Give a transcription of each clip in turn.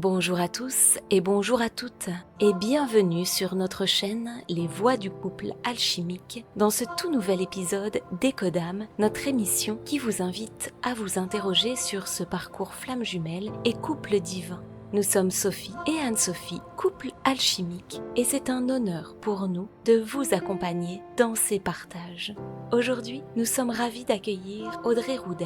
Bonjour à tous et bonjour à toutes et bienvenue sur notre chaîne Les Voix du couple alchimique dans ce tout nouvel épisode d'Ecodam, notre émission qui vous invite à vous interroger sur ce parcours flamme jumelle et couple divin. Nous sommes Sophie et Anne-Sophie, couple alchimique, et c'est un honneur pour nous de vous accompagner dans ces partages. Aujourd'hui, nous sommes ravis d'accueillir Audrey Rouder.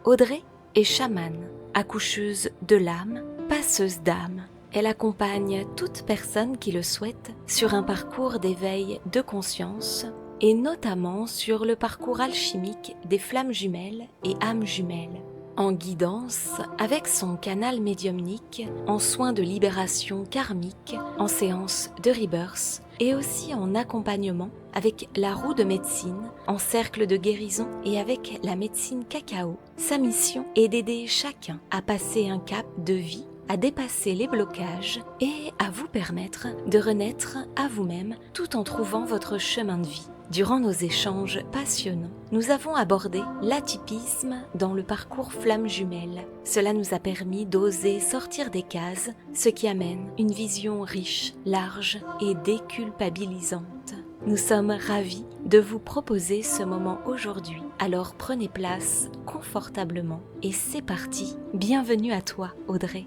Audrey est chamane, accoucheuse de l'âme, passeuse d'âme. Elle accompagne toute personne qui le souhaite sur un parcours d'éveil de conscience et notamment sur le parcours alchimique des flammes jumelles et âmes jumelles, en guidance avec son canal médiumnique, en soins de libération karmique, en séance de rebirth et aussi en accompagnement avec la roue de médecine, en cercle de guérison et avec la médecine cacao. Sa mission est d'aider chacun à passer un cap de vie, à dépasser les blocages et à vous permettre de renaître à vous-même tout en trouvant votre chemin de vie. Durant nos échanges passionnants, nous avons abordé l'atypisme dans le parcours flamme jumelle. Cela nous a permis d'oser sortir des cases, ce qui amène une vision riche, large et déculpabilisante. Nous sommes ravis de vous proposer ce moment aujourd'hui. Alors prenez place confortablement et c'est parti. Bienvenue à toi, Audrey.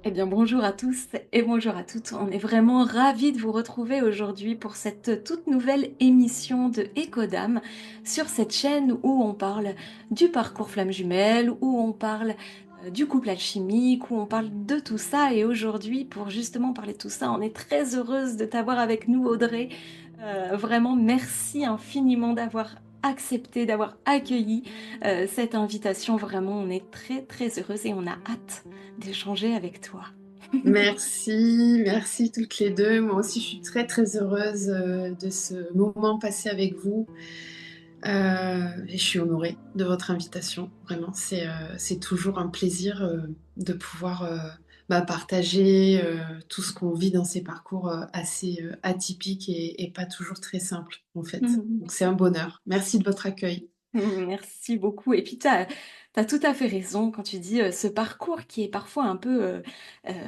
Eh bien, bonjour à tous et bonjour à toutes. On est vraiment ravis de vous retrouver aujourd'hui pour cette toute nouvelle émission de Ecodam sur cette chaîne où on parle du parcours flamme jumelle, où on parle du couple alchimique, où on parle de tout ça. Et aujourd'hui, pour justement parler de tout ça, on est très heureuse de t'avoir avec nous, Audrey. Vraiment, merci infiniment d'avoir accepté, d'avoir accueilli cette invitation. Vraiment, on est très très heureuse et on a hâte d'échanger avec toi. Merci toutes les deux. Moi aussi, je suis très très heureuse de ce moment passé avec vous. Et je suis honorée de votre invitation. Vraiment, c'est toujours un plaisir de pouvoir partager tout ce qu'on vit dans ces parcours assez atypiques et pas toujours très simples, en fait. Donc, c'est un bonheur. Merci de votre accueil. Merci beaucoup. Et puis, tu as tout à fait raison quand tu dis ce parcours qui est parfois un peu,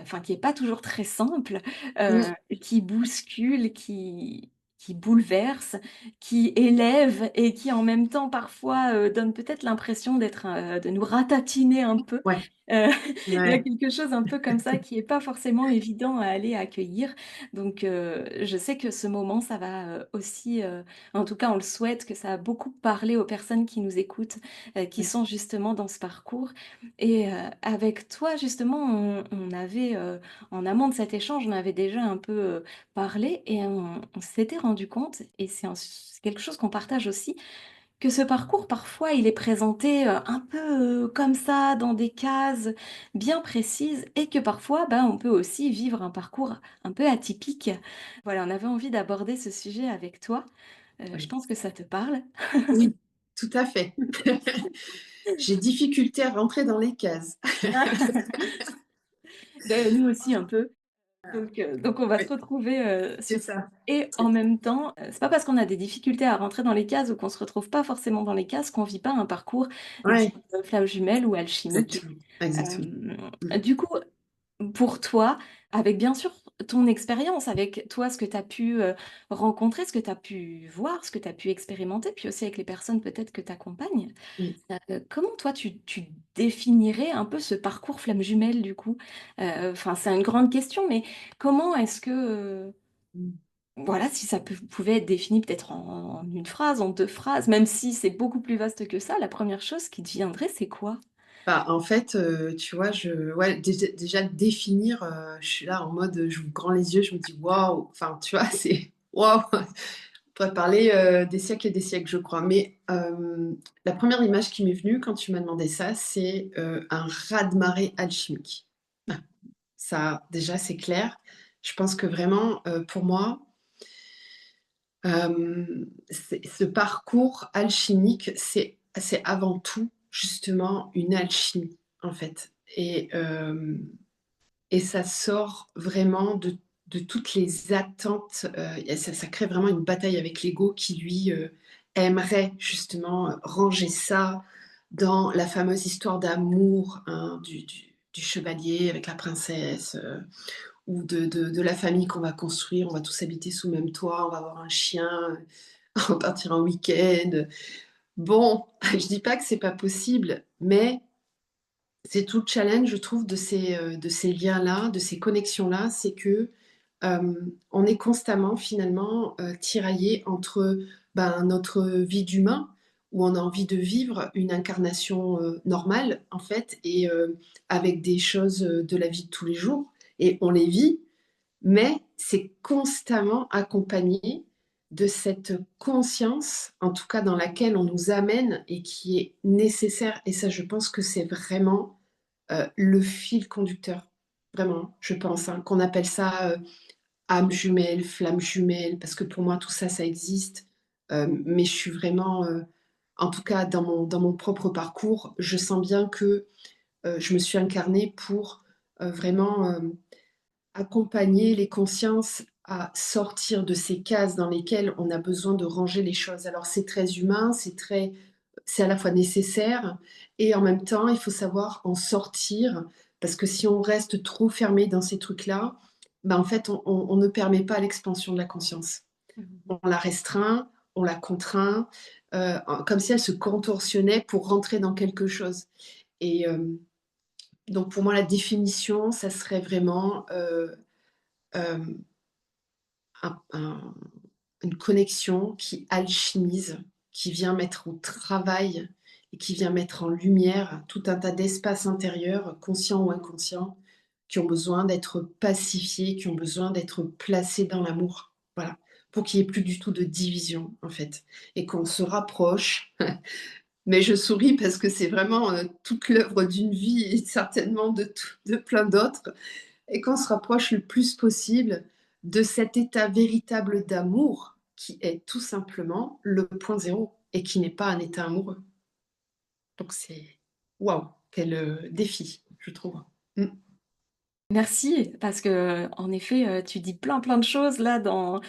enfin, qui n'est pas toujours très simple, Mm. qui bouscule, qui bouleverse, qui élève et qui en même temps parfois donne peut-être l'impression de nous ratatiner un peu. Ouais, Euh, il y a ouais. quelque chose un peu comme ça qui n'est pas forcément évident à aller accueillir. Donc, je sais que ce moment, ça va aussi. En tout cas, on le souhaite que ça a beaucoup parlé aux personnes qui nous écoutent, qui Ouais. sont justement dans ce parcours. Et avec toi, justement, on avait, en amont de cet échange, on avait déjà un peu parlé et on s'était rendu compte, et c'est quelque chose qu'on partage aussi, que ce parcours, parfois, il est présenté un peu comme ça, dans des cases bien précises, et que parfois, ben, on peut aussi vivre un parcours un peu atypique. Voilà, on avait envie d'aborder ce sujet avec toi. Je Ouais. pense que ça te parle. Oui, tout à fait. J'ai difficulté à rentrer dans les cases. Ben, nous aussi un peu. Donc on va se Oui, retrouver c'est sur ça. ça. Et en C'est ça. même temps, c'est pas parce qu'on a des difficultés à rentrer dans les cases ou qu'on se retrouve pas forcément dans les cases qu'on vit pas un parcours dit Ouais, flamme jumelle ou alchimique. exactement, exactement. Mmh. Du coup, pour toi, avec bien sûr ton expérience, avec toi ce que tu as pu rencontrer, ce que tu as pu voir, ce que tu as pu expérimenter, puis aussi avec les personnes peut-être que tu accompagnes. Oui. Comment toi tu définirais un peu ce parcours flamme jumelle du coup? Enfin, c'est une grande question, mais comment est-ce que, Mmh. voilà, si ça pouvait être défini peut-être en 1 phrase, en 2 phrases, même si c'est beaucoup plus vaste que ça, la première chose qui te viendrait, c'est quoi? Bah, en fait, tu vois, ouais, déjà définir, je suis là en mode, j'ouvre grand les yeux, je me dis: «Waouh!» Enfin, tu vois, c'est waouh! On pourrait parler, des siècles et des siècles, je crois. Mais, la première image qui m'est venue quand tu m'as demandé ça, c'est, un raz-de-marée alchimique. Ah, ça, déjà, c'est clair. Je pense que vraiment, pour moi, c'est ce parcours alchimique, c'est avant tout, justement, une alchimie, en fait. Et ça sort vraiment de toutes les attentes, et ça crée vraiment une bataille avec l'ego qui lui, aimerait justement, ranger ça, dans la fameuse histoire d'amour, hein, du chevalier avec la princesse, ou de la famille qu'on va construire. On va tous habiter sous le même toit, on va avoir un chien, on va partir en week-end. Bon, je dis pas que c'est pas possible, mais c'est tout le challenge, je trouve, de ces liens-là, de ces connexions-là, c'est que on est constamment finalement tiraillé entre notre vie d'humain, où on a envie de vivre une incarnation normale, en fait, et avec des choses de la vie de tous les jours, et on les vit, mais c'est constamment accompagné de cette conscience, en tout cas dans laquelle on nous amène et qui est nécessaire. Et ça, je pense que c'est vraiment le fil conducteur. Vraiment, je pense, hein, qu'on appelle ça âme jumelle, flamme jumelle, parce que pour moi, tout ça, ça existe. Mais je suis vraiment, en tout cas dans mon propre parcours, je sens bien que je me suis incarnée pour vraiment accompagner les consciences à sortir de ces cases dans lesquelles on a besoin de ranger les choses. Alors c'est très humain, c'est à la fois nécessaire et en même temps il faut savoir en sortir parce que si on reste trop fermé dans ces trucs-là, en fait on ne permet pas l'expansion de la conscience. Mhm. On la restreint, on la contraint, comme si elle se contorsionnait pour rentrer dans quelque chose. Et donc pour moi la définition, ça serait vraiment euh, un- une connexion qui alchimise, qui vient mettre au travail et qui vient mettre en lumière tout un tas d'espaces intérieurs, conscients ou inconscients, qui ont besoin d'être pacifiés, qui ont besoin d'être placés dans l'amour. Voilà. Pour qu'il n'y ait plus du tout de division, en fait. Et qu'on se rapproche. Mais je souris parce que c'est vraiment toute l'œuvre d'une vie et certainement de plein d'autres et qu'on se rapproche le plus possible de cet état véritable d'amour qui est tout simplement le point zéro et qui n'est pas un état amoureux. Donc c'est waouh, quel défi, je trouve. Mm. Merci, parce que en effet, tu dis plein de choses là dans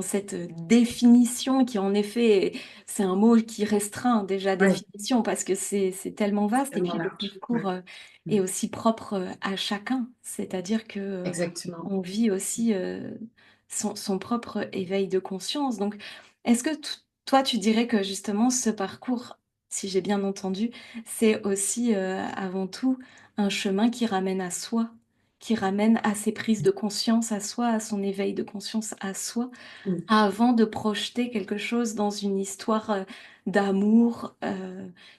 cette définition qui en effet, c'est un mot qui restreint déjà Ouais, définition parce que c'est tellement c'est vaste et tellement puis le large. parcours Ouais. Mm. est aussi propre à chacun, c'est-à-dire que Exactement. on vit aussi son propre éveil de conscience. Donc, est-ce que toi, tu dirais que justement ce parcours, si j'ai bien entendu, c'est aussi avant tout un chemin qui ramène à soi? Qui ramène à ses prises de conscience à soi, à son éveil de conscience à soi, Mm. avant de projeter quelque chose dans une histoire d'amour,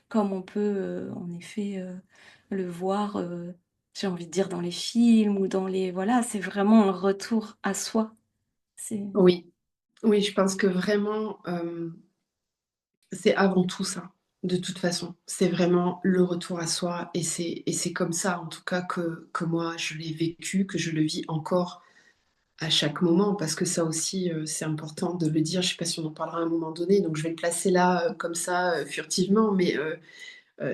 comme on peut en effet le voir, j'ai envie de dire dans les films ou dans les... Voilà, c'est vraiment un retour à soi. C'est... Oui, oui, je pense que vraiment, c'est avant tout ça. De toute façon, c'est vraiment le retour à soi et c'est comme ça, en tout cas, que moi je l'ai vécu, que je le vis encore à chaque moment, parce que ça aussi, c'est important de le dire. Je sais pas si on en parlera à un moment donné, donc je vais le placer là, comme ça, furtivement, mais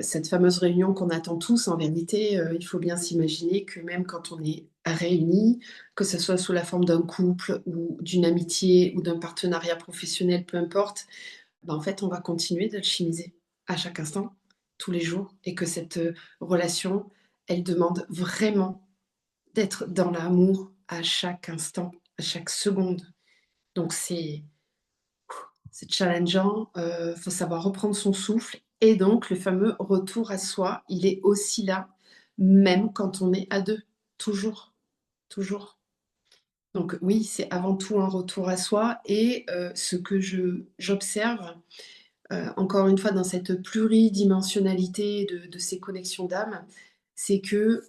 cette fameuse réunion qu'on attend tous, en vérité, il faut bien s'imaginer que même quand on est réunis, que ce soit sous la forme d'un couple ou d'une amitié ou d'un partenariat professionnel, peu importe, en fait, on va continuer d'alchimiser à chaque instant, tous les jours, et que cette, relation, elle demande vraiment d'être dans l'amour à chaque instant, à chaque seconde. Donc c'est challengeant, faut savoir reprendre son souffle et donc le fameux retour à soi, il est aussi là, même quand on est à 2, toujours, toujours. Donc oui, c'est avant tout un retour à soi et ce que je j'observe, encore une fois dans cette pluridimensionnalité de ces connexions d'âme, c'est que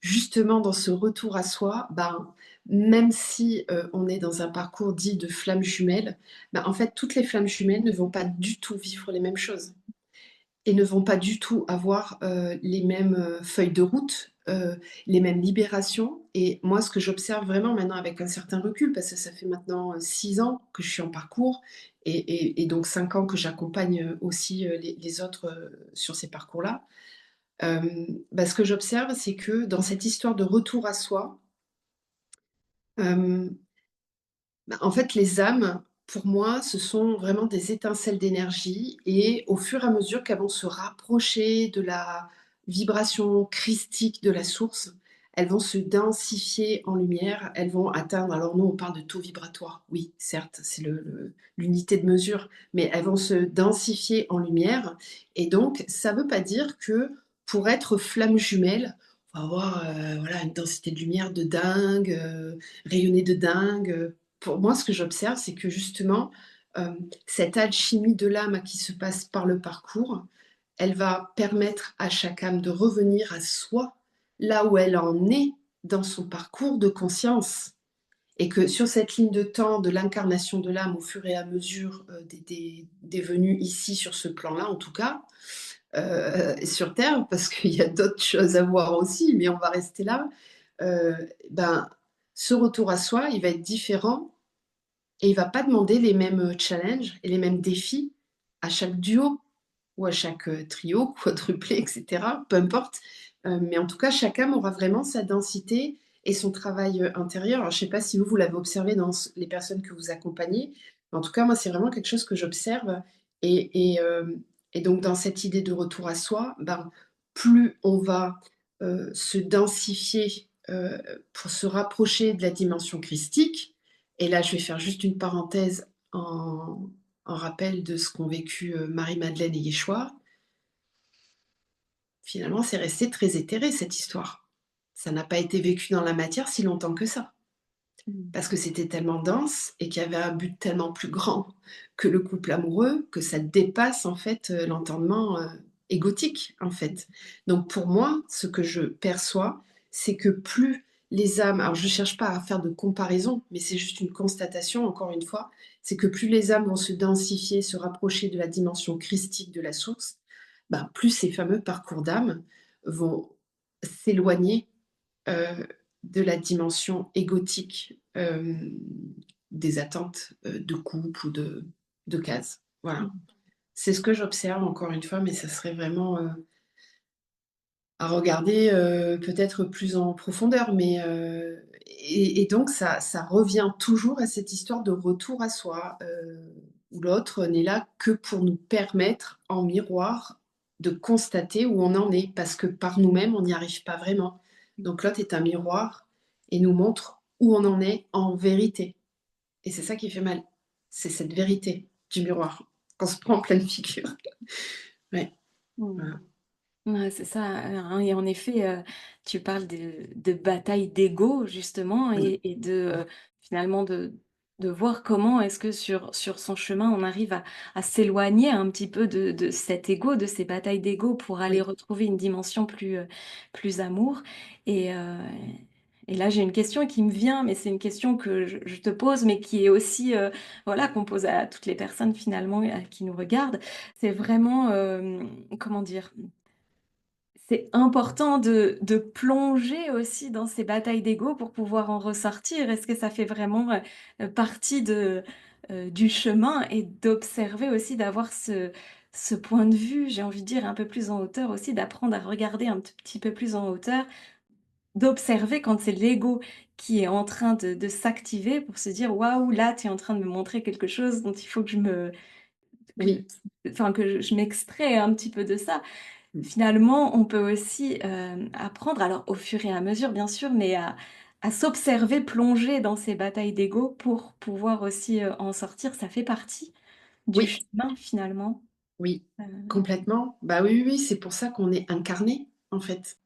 justement dans ce retour à soi, même si on est dans un parcours dit de flammes jumelles, en fait toutes les flammes jumelles ne vont pas du tout vivre les mêmes choses et ne vont pas du tout avoir les mêmes feuilles de route, les mêmes libérations. Et moi, ce que j'observe vraiment maintenant avec un certain recul, parce que ça fait maintenant 6 ans que je suis en parcours, et donc 5 ans que j'accompagne aussi les autres sur ces parcours-là, euh, ce que j'observe, c'est que dans cette histoire de retour à soi, euh, en fait, les âmes, pour moi, ce sont vraiment des étincelles d'énergie et au fur et à mesure qu'elles vont se rapprocher de la vibration christique de la source, elles vont se densifier en lumière, elles vont atteindre, alors nous on parle de taux vibratoire, oui, certes, c'est l'unité de mesure, mais elles vont se densifier en lumière et donc ça ne veut pas dire que pour être flamme jumelle, on va avoir voilà, une densité de lumière de dingue, rayonner de dingue, pour moi, ce que j'observe, c'est que justement, cette alchimie de l'âme qui se passe par le parcours, elle va permettre à chaque âme de revenir à soi, là où elle en est dans son parcours de conscience. Et que sur cette ligne de temps de l'incarnation de l'âme, au fur et à mesure des venues ici sur ce plan-là, en tout cas, sur Terre, parce qu'il y a d'autres choses à voir aussi, mais on va rester là, euh, ben, ce retour à soi, il va être différent et il va pas demander les mêmes challenges et les mêmes défis à chaque duo ou à chaque trio, quadruplé, etc. Peu importe. Mais en tout cas, chaque âme aura vraiment sa densité et son travail intérieur. Alors, je ne sais pas si vous l'avez observé dans les personnes que vous accompagnez. Mais en tout cas, moi, c'est vraiment quelque chose que j'observe. Et donc, dans cette idée de retour à soi, ben, plus on va se densifier pour se rapprocher de la dimension christique, et là, je vais faire juste une parenthèse en rappel de ce qu'ont vécu Marie-Madeleine et Yeshua. Finalement, c'est resté très éthéré, cette histoire. Ça n'a pas été vécu dans la matière si longtemps que ça. Parce que c'était tellement dense et qu'il y avait un but tellement plus grand que le couple amoureux, que ça dépasse en fait l'entendement égotique en fait. Donc pour moi, ce que je perçois, c'est que plus les âmes, alors je ne cherche pas à faire de comparaison, mais c'est juste une constatation, encore une fois, c'est que plus les âmes vont se densifier, se rapprocher de la dimension christique de la source, ben, plus ces fameux parcours d'âme vont s'éloigner de la dimension égotique des attentes de couple ou de cases. Voilà. C'est ce que j'observe encore une fois, mais ça serait vraiment à regarder peut-être plus en profondeur. Mais, et donc, ça revient toujours à cette histoire de retour à soi, où l'autre n'est là que pour nous permettre, en miroir, de constater où on en est, parce que par nous-mêmes, on n'y arrive pas vraiment. Donc l'autre est un miroir et nous montre où on en est en vérité. Et c'est ça qui fait mal. C'est cette vérité du miroir qu'on se prend en pleine figure. Ouais, Mm. voilà. Ouais, c'est ça, hein, et en effet, tu parles de bataille d'ego justement Oui, et finalement de voir comment est-ce que sur son chemin on arrive à s'éloigner un petit peu de cet ego, de ces batailles d'ego pour aller oui, retrouver une dimension plus amour. Et, euh, et là j'ai une question qui me vient, mais c'est une question que je te pose, mais qui est aussi voilà qu'on pose à toutes les personnes finalement qui nous regardent. C'est vraiment comment dire? C'est important de plonger aussi dans ces batailles d'ego pour pouvoir en ressortir. Est-ce que ça fait vraiment partie du chemin et d'observer aussi, d'avoir ce point de vue, j'ai envie de dire, un peu plus en hauteur aussi, d'apprendre à regarder un petit peu plus en hauteur, d'observer quand c'est l'ego qui est en train de s'activer pour se dire, waouh, là, tu es en train de me montrer quelque chose dont il faut que que, oui. enfin, que je m'extrais un petit peu de ça. Mm. Finalement, on peut aussi apprendre, alors au fur et à mesure bien sûr, mais à s'observer plonger dans ces batailles d'ego pour pouvoir aussi en sortir. Ça fait partie du Oui, chemin finalement. oui, Euh, complètement. Bah oui, oui, oui, c'est pour ça qu'on est incarné, en fait.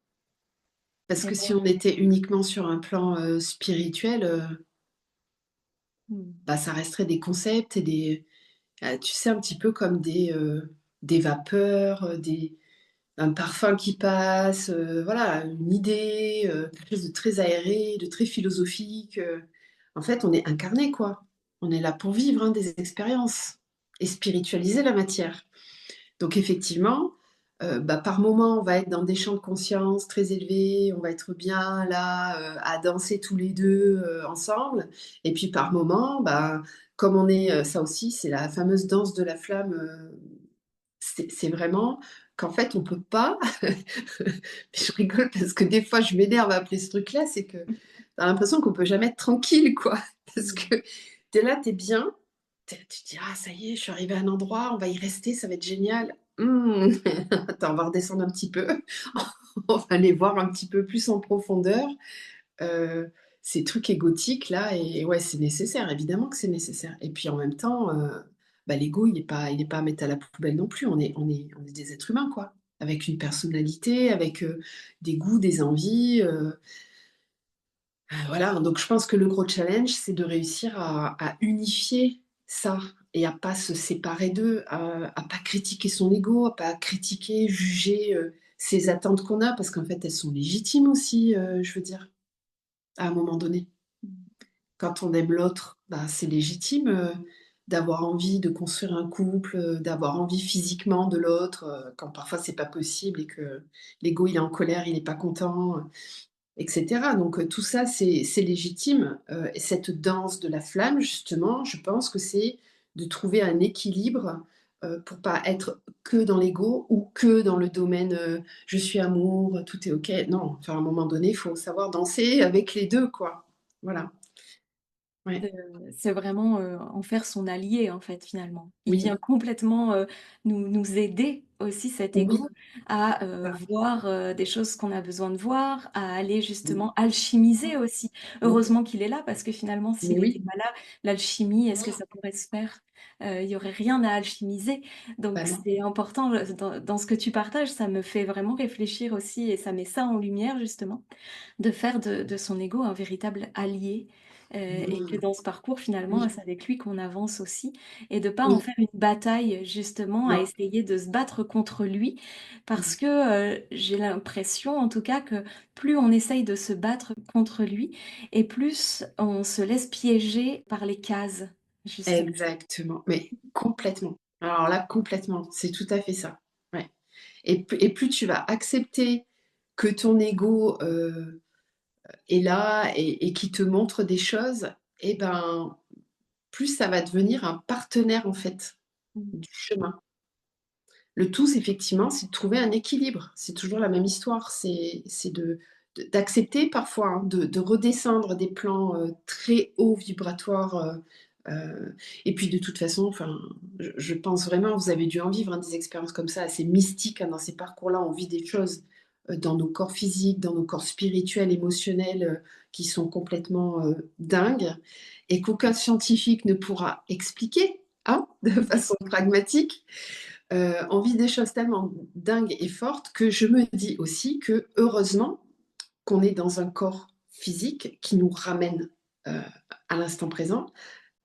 Parce et que si ouais. on était uniquement sur un plan spirituel, Mm. bah, ça resterait des concepts et tu sais, un petit peu comme des vapeurs, un parfum qui passe, voilà, une idée, quelque chose de très aéré, de très philosophique. En fait, on est incarné, quoi. On est là pour vivre hein, des expériences et spiritualiser la matière. Donc effectivement, bah, par moment, on va être dans des champs de conscience très élevés, on va être bien là à danser tous les deux ensemble. Et puis par moment, bah, comme on est, ça aussi, c'est la fameuse danse de la flamme. C'est vraiment qu'en fait, on peut pas. Je rigole parce que des fois, je m'énerve à appeler ce truc-là, c'est que tu as l'impression qu'on peut jamais être tranquille, quoi. Parce Mm. que tu es là, tu es bien, tu te dis: «Ah ça y est, je suis arrivée à un endroit, on va y rester, ça va être génial. Attends, on va redescendre un petit peu, on va aller voir un petit peu plus en profondeur, heu, ces trucs égotiques là et ouais, c'est nécessaire, évidemment que c'est nécessaire et puis en même temps, bah, l'ego il est pas à mettre à la poubelle non plus. On est des êtres humains quoi, avec une personnalité, avec, des goûts, des envies, voilà, donc je pense que le gros challenge, c'est de réussir à unifier ça et à pas se séparer d'eux, à pas critiquer son ego, à pas critiquer, juger, ces attentes qu'on a parce qu'en fait, elles sont légitimes aussi, je veux dire, à un moment donné. Quand on aime l'autre, bah, c'est légitime, d'avoir envie de construire un couple, d'avoir envie physiquement de l'autre, quand parfois c'est pas possible et que l'ego, il est en colère, il est pas content, et cetera. Donc tout ça, c'est légitime, et cette danse de la flamme, justement, je pense que c'est de trouver un équilibre, pour pas être que dans l'ego ou que dans le domaine, «Je suis amour, tout est OK». Non, enfin, à un moment donné, il faut savoir danser avec les 2, quoi. Voilà. Ouais. De c'est vraiment, en faire son allié, en fait, finalement. Il Oui. vient complètement, nous aider aussi cet Oui. ego à, Ah, voir, des choses qu'on a besoin de voir, à aller oui. justement alchimiser aussi. Oui. Heureusement qu'il est là parce que finalement s'il Mais n'était oui. pas là, l'alchimie, est-ce que ça pourrait se faire? Il y aurait rien à alchimiser. Bah, Donc non. c'est important, dans ce que tu partages, ça me fait vraiment réfléchir aussi et ça met ça en lumière justement. De faire de son ego un véritable allié, et que Mmh. dans ce parcours finalement, Oui. c'est avec lui qu'on avance aussi et de pas en Oui. faire une bataille justement à Non. essayer de se battre contre lui. Parce Mmh. que, j'ai l'impression en tout cas que plus on essaye de se battre contre lui et plus on se laisse piéger par les cases, justement. Exactement, mais complètement. Alors là, complètement, c'est tout à fait ça. Ouais et plus tu vas accepter que ton ego, est là et qu'il te montre des choses et ben, plus ça va devenir un partenaire, en fait, Mmh. du chemin. Le tout, c'est effectivement, c'est de trouver un équilibre. C'est toujours la même histoire. C'est d'accepter parfois, hein, de redescendre des plans, très hauts vibratoires, et puis de toute façon, enfin, je pense vraiment, vous avez dû en vivre, hein, des expériences comme ça assez mystiques, hein, dans ces parcours-là. On vit des choses, dans nos corps physiques, dans nos corps spirituels, émotionnels, qui sont complètement, dingues et qu'aucun scientifique ne pourra expliquer, hein, de façon pragmatique. On vit des choses tellement dingues et fortes que je me dis aussi que heureusement qu'on est dans un corps physique qui nous ramène, heu, à l'instant présent.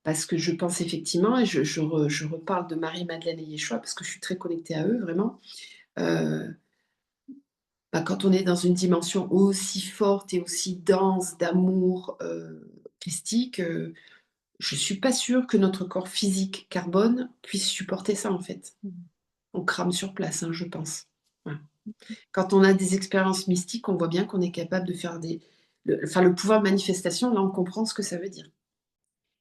Parce que je pense effectivement et je reparle de Marie-Madeleine et Yeshua parce que je suis très connectée à eux vraiment, heu, bah, quand on est dans une dimension aussi forte et aussi dense d'amour, christique, je suis pas sûre que notre corps physique carbone puisse supporter ça en fait. Mmh. On crame sur place, hein, je pense. Ouais. Quand on a des expériences mystiques, on voit bien qu'on est capable de faire le pouvoir de manifestation, là, on comprend ce que ça veut dire.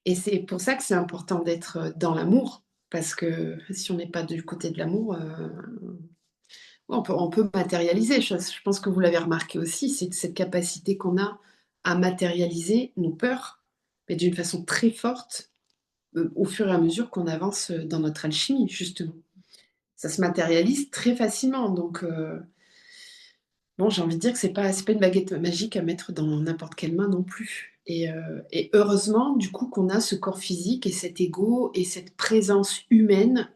Et c'est pour ça que c'est important d'être, dans l'amour, parce que si on n'est pas du côté de l'amour, ouais, on peut matérialiser. Je pense que vous l'avez remarqué aussi, c'est cette capacité qu'on a à matérialiser nos peurs, mais d'une façon très forte, au fur et à mesure qu'on avance, dans notre alchimie, justement. Ça se matérialise très facilement, donc bon, j'ai envie de dire que c'est pas une baguette magique à mettre dans n'importe quelle main non plus et heureusement, du coup, qu'on a ce corps physique et cet ego et cette présence humaine,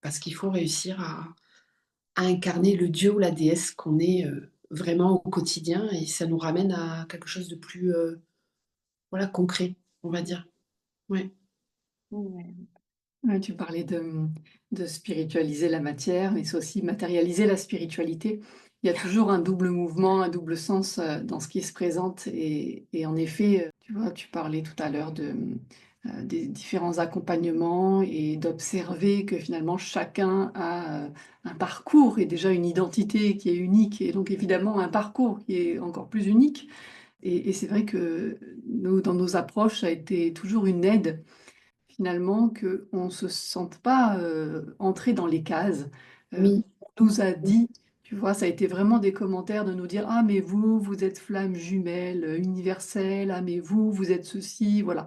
parce qu'il faut réussir à incarner le dieu ou la déesse qu'on est, vraiment au quotidien et ça nous ramène à quelque chose de plus, voilà, concret, on va dire. Ouais. Ouais. Ouais, tu parlais de spiritualiser la matière, mais c'est aussi matérialiser la spiritualité. Il y a toujours un double mouvement, un double sens, dans ce qui se présente et en effet, tu vois, tu parlais tout à l'heure des différents accompagnements et d'observer que finalement chacun a, un parcours et déjà une identité qui est unique et donc évidemment un parcours qui est encore plus unique et c'est vrai que nous, dans nos approches, ça a été toujours une aide finalement, qu'on ne se sente pas, entré dans les cases. Oui. On nous a dit Tu vois, ça a été vraiment des commentaires de nous dire: «Ah mais vous, vous êtes flamme jumelle, universelle. Ah mais vous, vous êtes ceci», voilà.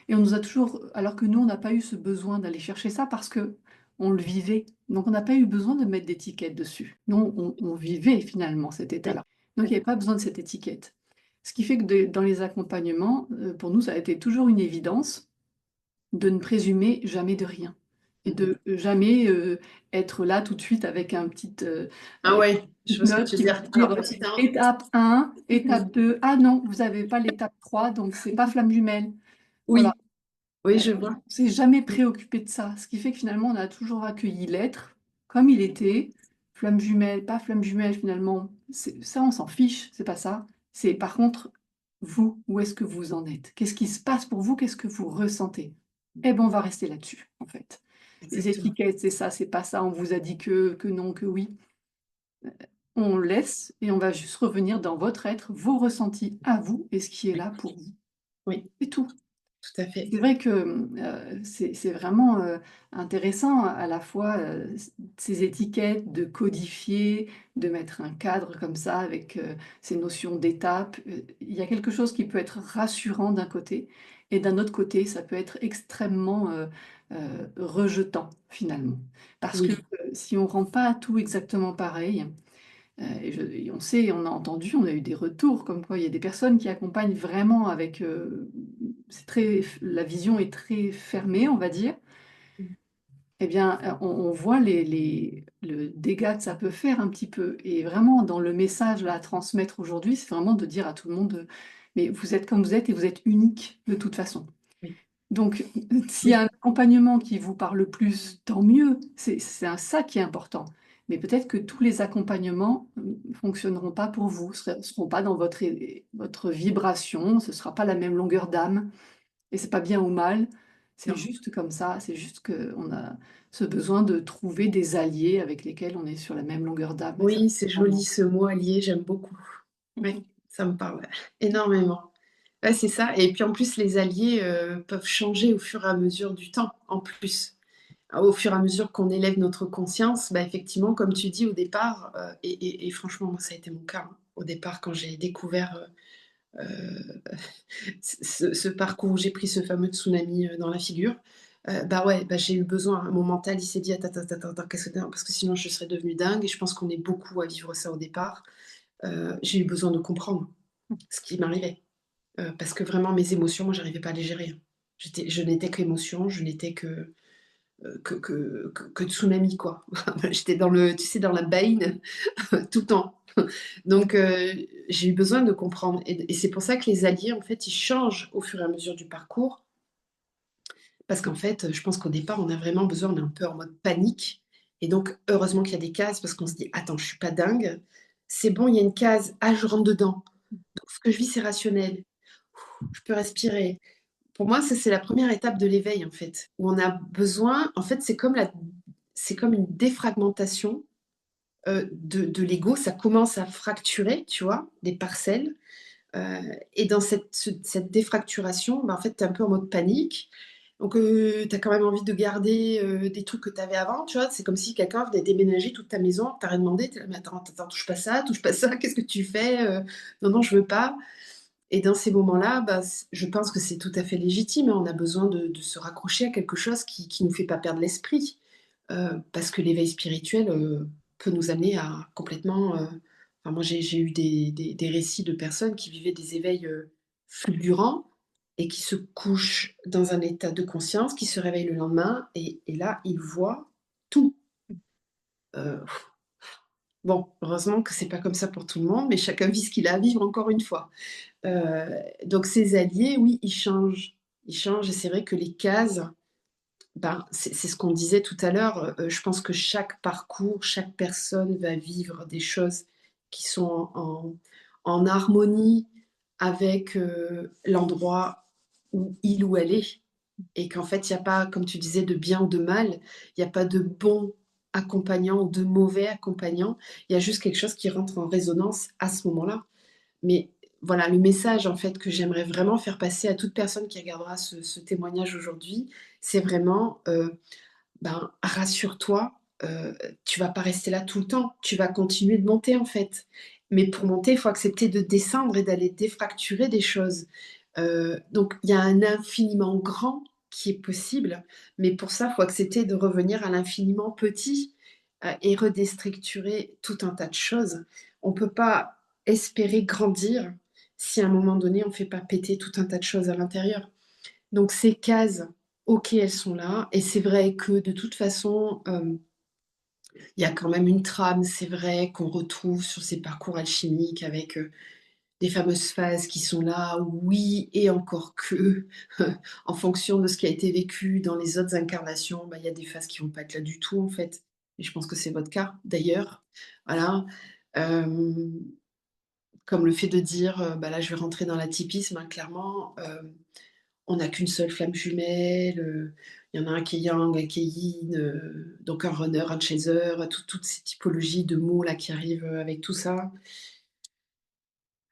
Et on nous a toujours alors que nous, on n'a pas eu ce besoin d'aller chercher ça parce que on le vivait. Donc on n'a pas eu besoin de mettre d'étiquette dessus. Nous, on vivait finalement cet Oui, état-là. Donc il y avait pas besoin de cette étiquette. Ce qui fait que de dans les accompagnements, pour nous, ça a été toujours une évidence de ne présumer jamais de rien et mmh. de jamais, être là tout de suite avec Ah ouais, je petite vois ce que note tu veux qui va dire. Alors dire, petit 1, étape 1, étape 2, ah non, vous avez pas l'étape 3, donc c'est pas flamme jumelle. Voilà, oui, oui, je vois. on s'est jamais préoccupé de ça. Ce qui fait que finalement, on a toujours accueilli l'être comme il était. Flamme jumelle, pas flamme jumelle, finalement, c'est ça, on s'en fiche, c'est pas ça. C'est par contre, vous, où est-ce que vous en êtes? Qu'est-ce qui se passe pour vous? Qu'est-ce que vous ressentez? Eh ben, on va rester là-dessus, en fait. Les Exactement. étiquettes, c'est ça, c'est pas ça, on vous a dit que non, que oui. On laisse et on va juste revenir dans votre être, vos ressentis à vous et ce qui est Oui, là pour vous. oui, C'est tout. tout à fait. C'est vrai que, c'est vraiment, intéressant à la fois, ces étiquettes, de codifier, de mettre un cadre comme ça avec, ces notions d'étapes. Il y a quelque chose qui peut être rassurant d'un côté et d'un autre côté, ça peut être extrêmement, rejetant finalement. Parce que, Oui, si on rend pas tout exactement pareil, et on sait, on a entendu, on a eu des retours comme quoi il y a des personnes qui accompagnent vraiment avec, c'est très la vision est très fermée, on va dire. mmh, Eh bien, on voit le dégât que ça peut faire un petit peu et vraiment dans le message là à transmettre aujourd'hui, c'est vraiment de dire à tout le monde, «Mais vous êtes comme vous êtes et vous êtes unique de toute façon». oui, Donc, s'il y a oui, un accompagnement qui vous parle plus, tant mieux, c'est ça qui est important. Mais peut-être que tous les accompagnements ne fonctionneront pas pour vous, seront pas dans votre vibration, ce sera pas la même longueur d'âme et c'est pas bien ou mal. C'est non. juste comme ça, c'est juste qu'on a ce besoin de trouver des alliés avec lesquels on est sur la même longueur d'âme et ça Oui, c'est joli ce mot allié, j'aime beaucoup. Oui, ça me parle énormément. Ouais, c'est ça et puis en plus les alliés, peuvent changer au fur et à mesure du temps, en plus. Au fur et à mesure qu'on élève notre conscience, bah, effectivement, comme tu dis au départ, et franchement, moi, ça a été mon cas, hein. Au départ, quand j'ai découvert, ce parcours où j'ai pris ce fameux tsunami, dans la figure, bah, ouais, bah, j'ai eu besoin mon mental, il s'est dit: «Attends, attends, attends, attends, qu'est-ce que tu parce que sinon je serais devenue dingue» et je pense qu'on est beaucoup à vivre ça au départ. J'ai eu besoin de comprendre ce qui m'arrivait, parce que vraiment mes émotions, moi, j'arrivais pas à les gérer, hein. Je n'étais qu'émotion, je n'étais que tsunami, quoi. J'étais dans le tu sais, dans la baleine tout le temps. Donc j'ai eu besoin de comprendre et c'est pour ça que les alliés, en fait, ils changent au fur et à mesure du parcours parce qu'en fait, je pense qu'au départ, on a vraiment besoin on est un peu en mode panique et donc heureusement qu'il y a des cases parce qu'on se dit: «Attends, je suis pas dingue. C'est bon, il y a une case. Ah, je rentre dedans. Donc ce que je vis, c'est rationnel. Je peux respirer». Pour moi, ça, c'est la première étape de l'éveil, en fait, où on a besoin en fait, c'est comme une défragmentation, de l'ego. Ça commence à fracturer, tu vois? Des parcelles, heu et dans cette défracturation, bah, en fait, tu es un peu en mode panique. Donc tu as quand même envie de garder, des trucs que tu avais avant, tu vois? C'est comme si quelqu'un venait déménager toute ta maison, tu as rien demandé, tu es là: «Mais attends, attends, attends, touche pas ça, qu'est-ce que tu fais? Non, non, je veux pas». Et dans ces moments-là, bah, je pense que c'est tout à fait légitime, hein. On a besoin de se raccrocher à quelque chose qui nous fait pas perdre l'esprit, parce que l'éveil spirituel, peut nous amener à complètement, enfin moi j'ai eu des récits de personnes qui vivaient des éveils, fulgurants et qui se couchent dans un état de conscience, qui se réveillent le lendemain et là, ils voient tout. Heu, bon, heureusement que c'est pas comme ça pour tout le monde, mais chacun vit ce qu'il a à vivre encore une fois. Heu, donc ces alliés, oui, ils changent. Ils changent et c'est vrai que les cases, ben, c'est ce qu'on disait tout à l'heure, je pense que chaque parcours, chaque personne va vivre des choses qui sont en harmonie avec, l'endroit où il ou elle est et qu'en fait, il y a pas, comme tu disais, de bien ou de mal. Il y a pas de bon accompagnant ou de mauvais accompagnant. Il y a juste quelque chose qui rentre en résonance à ce moment-là. Mais voilà, le message en fait que j'aimerais vraiment faire passer à toute personne qui regardera ce témoignage aujourd'hui, c'est vraiment, ben, rassure-toi, heu, tu vas pas rester là tout le temps. Tu vas continuer de monter, en fait. Mais pour monter, il faut accepter de descendre et d'aller défracturer des choses. Donc il y a un infiniment grand qui est possible, mais pour ça, il faut accepter de revenir à l'infiniment petit, et redéstructurer tout un tas de choses. On peut pas espérer grandir si à un moment donné, on fait pas péter tout un tas de choses à l'intérieur. Donc ces cases, OK, elles sont là et c'est vrai que de toute façon, il y a quand même une trame. C'est vrai qu'on retrouve sur ces parcours alchimiques avec, des fameuses phases qui sont là, oui et encore que, en fonction de ce qui a été vécu dans les autres incarnations, bah, il y a des phases qui vont pas être là du tout, en fait et je pense que c'est votre cas, d'ailleurs. Voilà, hem, comme le fait de dire, bah, là, je vais rentrer dans l'atypisme, hein, clairement, on n'a qu'une seule flamme jumelle, il y en a un qui est yang, un qui est yin, donc un runner, un chaser, toutes ces typologies de mots là qui arrivent, avec tout ça.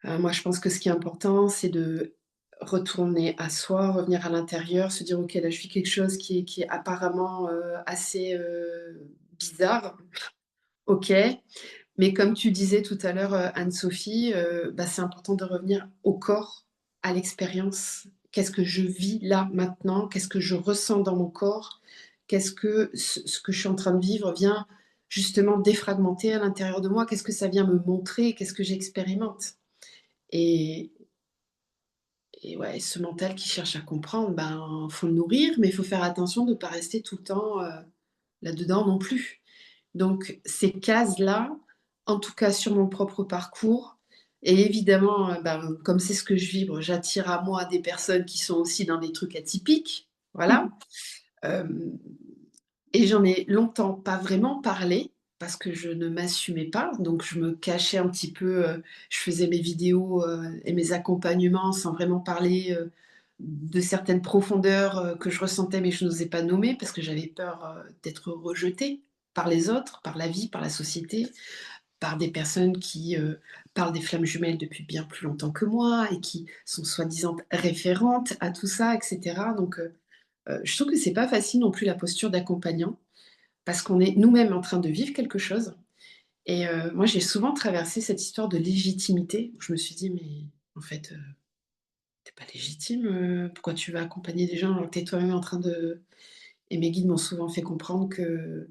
Moi je pense que ce qui est important, c'est de retourner à soi, revenir à l'intérieur, se dire: «OK, là je vis quelque chose qui est apparemment, assez, bizarre. OK». Mais comme tu disais tout à l'heure, Anne-Sophie, bah, c'est important de revenir au corps, à l'expérience. Qu'est-ce que je vis là, maintenant? Qu'est-ce que je ressens dans mon corps? Qu'est-ce que ce que je suis en train de vivre vient justement défragmenter à l'intérieur de moi? Qu'est-ce que ça vient me montrer? Qu'est-ce que j'expérimente? Et et ouais, ce mental qui cherche à comprendre, ben, faut le nourrir, mais il faut faire attention de ne pas rester tout le temps, là-dedans non plus. Donc ces cases-là, en tout cas sur mon propre parcours et évidemment, ben, comme c'est ce que je vibre, j'attire à moi des personnes qui sont aussi dans des trucs atypiques, voilà. Hem et j'en ai longtemps pas vraiment parlé parce que je ne m'assumais pas, donc je me cachais un petit peu, je faisais mes vidéos, et mes accompagnements sans vraiment parler, de certaines profondeurs, que je ressentais mais je n'osais pas nommer parce que j'avais peur, d'être rejetée par les autres, par la vie, par la société, par des personnes qui, parlent des flammes jumelles depuis bien plus longtemps que moi et qui sont soi-disant référentes à tout ça et cetera, donc je trouve que c'est pas facile non plus la posture d'accompagnant parce qu'on est nous-mêmes en train de vivre quelque chose et moi j'ai souvent traversé cette histoire de légitimité où je me suis dit: «Mais en fait, tu pas légitime, pourquoi tu vas accompagner des gens alors que tu es toi-même en train de» et mes guides m'ont souvent fait comprendre que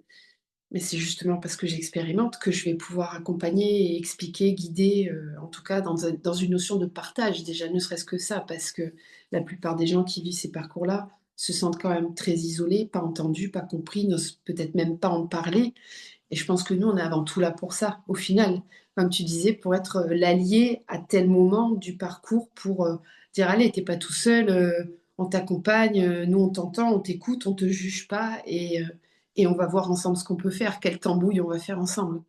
mais c'est justement parce que j'expérimente que je vais pouvoir accompagner et expliquer, guider, en tout cas dans une notion de partage déjà, ne serait-ce que ça, parce que la plupart des gens qui vivent ces parcours-là se sentent quand même très isolés, pas entendus, pas compris, n'osent peut-être même pas en parler et je pense que nous, on est avant tout là pour ça, au final. Comme tu disais, pour être, l'allié à tel moment du parcours pour, dire: «Allez, tu es pas tout seul, on t'accompagne, nous on t'entend, on t'écoute, on te juge pas et on va voir ensemble ce qu'on peut faire, quelle tambouille on va faire ensemble».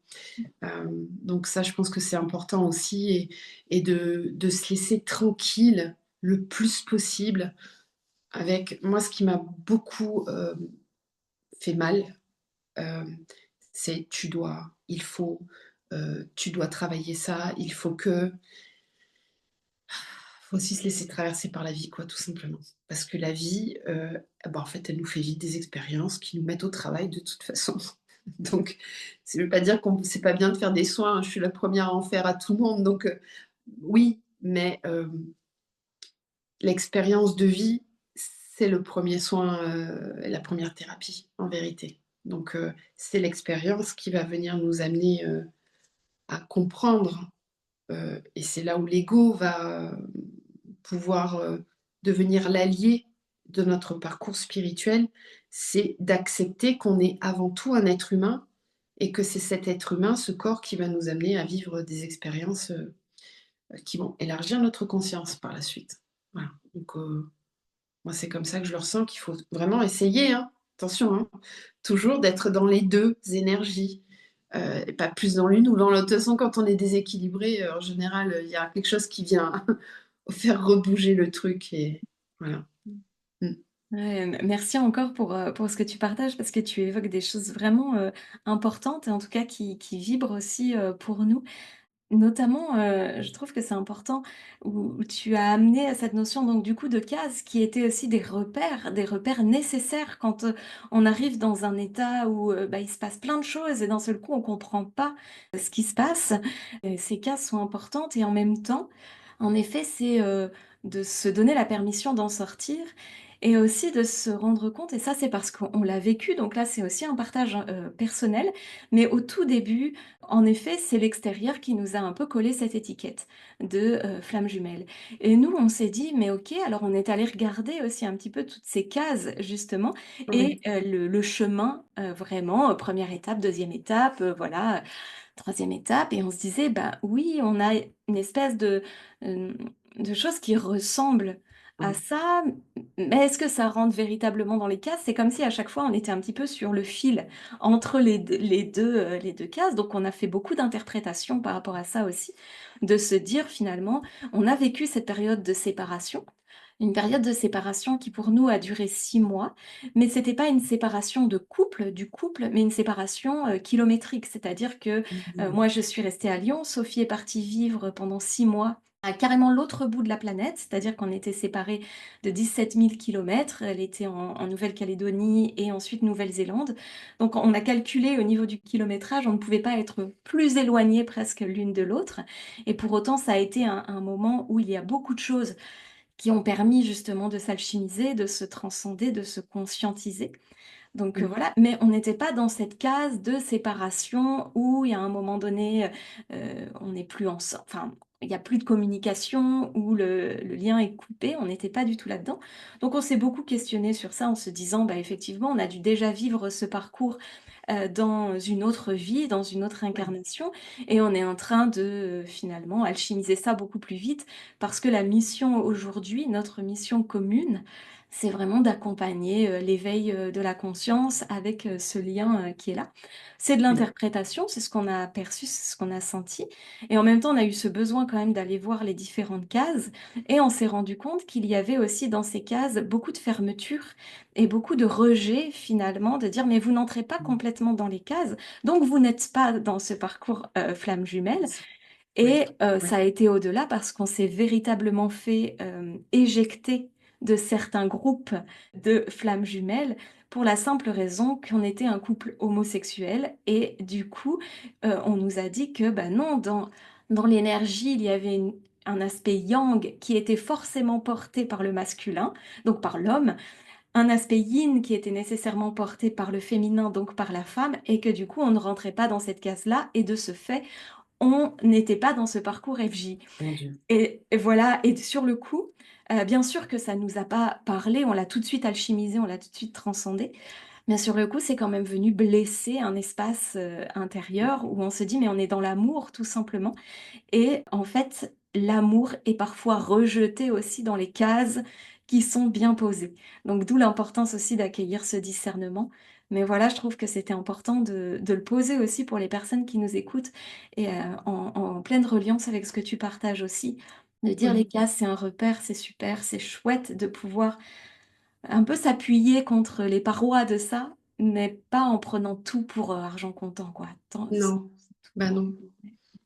Donc ça, je pense que c'est important aussi et de se laisser tranquille le plus possible avec moi, ce qui m'a beaucoup, fait mal, hem, c'est il faut, tu dois travailler ça, il faut aussi se laisser traverser par la vie quoi, tout simplement. Parce que la vie, bah, en fait, elle nous fait vivre des expériences qui nous mettent au travail de toute façon. Donc ça veut pas dire qu'on c'est pas bien de faire des soins, hein, je suis la première à en faire à tout le monde donc oui, mais l'expérience de vie, c'est le premier soin, et la première thérapie, en vérité. Donc c'est l'expérience qui va venir nous amener, à comprendre, et c'est là où l'ego va, pouvoir, devenir l'allié de notre parcours spirituel. C'est d'accepter qu'on est avant tout un être humain et que c'est cet être humain, ce corps qui va nous amener à vivre des expériences, qui vont élargir notre conscience par la suite. Voilà, donc moi c'est comme ça que je le ressens, qu'il faut vraiment essayer, hein, attention, hein, toujours d'être dans les 2 énergies. Et pas plus dans l'une ou dans l'autre. De toute façon, quand on est déséquilibré, en général, il y a quelque chose qui vient faire rebouger le truc et voilà. Mmh. Ouais, merci encore pour ce que tu partages parce que tu évoques des choses vraiment, importantes et en tout cas qui vibrent aussi, pour nous. Notamment, je trouve que c'est important où tu as amené à cette notion donc du coup de cases qui étaient aussi des repères nécessaires quand, on arrive dans un état où, bah, il se passe plein de choses et d'un seul coup on comprend pas ce qui se passe. Ces cases sont importantes et en même temps, en effet, c'est, de se donner la permission d'en sortir et aussi de se rendre compte et ça c'est parce qu'on l'a vécu donc là c'est aussi un partage, personnel, mais au tout début, en effet, c'est l'extérieur qui nous a un peu collé cette étiquette de, flamme jumelle et nous, on s'est dit: «Mais OK», alors on est allé regarder aussi un petit peu toutes ces cases justement et Oui. le chemin, vraiment, 1re étape, 2e étape, voilà, 3e étape et on se disait: «Bah, oui, on a une espèce hem, de choses qui ressemblent à Mmh. ça, mais est-ce que ça rentre véritablement dans les cases?» C'est comme si à chaque fois on était un petit peu sur le fil entre les 2 cases, donc on a fait beaucoup d'interprétations par rapport à ça aussi, de se dire finalement: «On a vécu cette période de séparation», une période de séparation qui pour nous a duré 6 mois, mais c'était pas une séparation de couple, du couple, mais une séparation, kilométrique. C'est-à-dire que, Mmh. moi je suis restée à Lyon, Sophie est partie vivre pendant 6 mois à carrément l'autre bout de la planète, c'est-à-dire qu'on était séparés de 17 000 kilomètres. Elle était en Nouvelle-Calédonie et ensuite Nouvelle-Zélande. Donc on a calculé au niveau du kilométrage, on ne pouvait pas être plus éloignées presque l'une de l'autre et pour autant ça a été un moment où il y a beaucoup de choses qui ont permis justement de s'alchimiser, de se transcender, de se conscientiser. Donc Mmh. voilà, mais on n'était pas dans cette case de séparation où il y a un moment donné, on n'est plus ensemble. Enfin, il y a plus de communication, où le lien est coupé, on n'était pas du tout là-dedans. Donc on s'est beaucoup questionné sur ça en se disant: «Bah, effectivement, on a dû déjà vivre ce parcours, dans une autre vie, dans une autre Ouais. incarnation et on est en train de, finalement alchimiser ça beaucoup plus vite». Parce que la mission aujourd'hui, notre mission commune, c'est vraiment d'accompagner, l'éveil, de la conscience avec, ce lien, qui est là. C'est de Oui. l'interprétation, c'est ce qu'on a perçu, c'est ce qu'on a senti et en même temps, on a eu ce besoin quand même d'aller voir les différentes cases et on s'est rendu compte qu'il y avait aussi dans ces cases beaucoup de fermeture et beaucoup de rejet finalement, de dire: «Mais vous n'entrez pas Mmh. complètement dans les cases, donc vous n'êtes pas dans ce parcours, flamme jumelle». C'est ouais. Et Ouais. ça a été au-delà parce qu'on s'est véritablement fait, éjecter de certains groupes de flammes jumelles pour la simple raison qu'on était un couple homosexuel et du coup, on nous a dit que, bah, non, dans l'énergie, il y avait un aspect yang qui était forcément porté par le masculin, donc par l'homme, un aspect yin qui était nécessairement porté par le féminin, donc par la femme et que du coup, on ne rentrait pas dans cette case-là et de ce fait, on n'était pas dans ce parcours FJ Mon Dieu. et voilà et sur le coup, bien sûr que ça nous a pas parlé, on l'a tout de suite alchimisé, on l'a tout de suite transcendé, mais sur le coup, c'est quand même venu blesser un espace, intérieur où on se dit: «Mais on est dans l'amour tout simplement» et en fait, l'amour est parfois rejeté aussi dans les cases qui sont bien posées. Donc d'où l'importance aussi d'accueillir ce discernement. Mais voilà, je trouve que c'était important de le poser aussi pour les personnes qui nous écoutent et en pleine reliance avec ce que tu partages aussi, de dire: «Les Oui. cases, c'est un repère, c'est super, c'est chouette de pouvoir un peu s'appuyer contre les parois de ça, mais pas en prenant tout pour, argent comptant, quoi». Tant Non. Bah, non.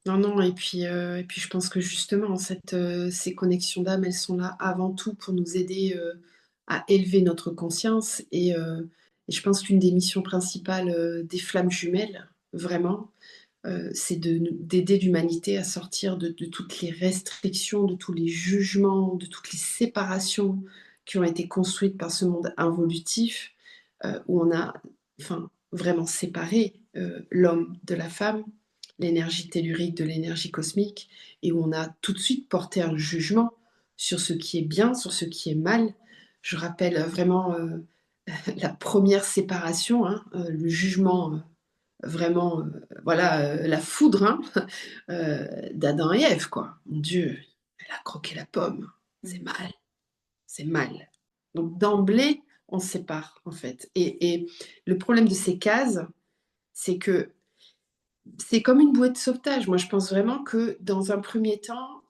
Non, non et puis je pense que justement ces connexions d'âme, elles sont là avant tout pour nous aider, à élever notre conscience et je pense qu'une des missions principales, des flammes jumelles, vraiment, c'est d'aider l'humanité à sortir de toutes les restrictions, de tous les jugements, de toutes les séparations qui ont été construites par ce monde involutif, où on a enfin vraiment séparé, l'homme de la femme, l'énergie tellurique de l'énergie cosmique et où on a tout de suite porté un jugement sur ce qui est bien, sur ce qui est mal. Je rappelle, vraiment, la première séparation, hein, le jugement, vraiment, voilà, la foudre, hein, d'Adam et Ève, quoi. Mon Dieu, elle a croqué la pomme, c'est Mmh. mal, c'est mal. Donc d'emblée, on se sépare, en fait et le problème de ces cases, c'est que c'est comme une bouée de sauvetage. Moi, je pense vraiment que dans un premier temps,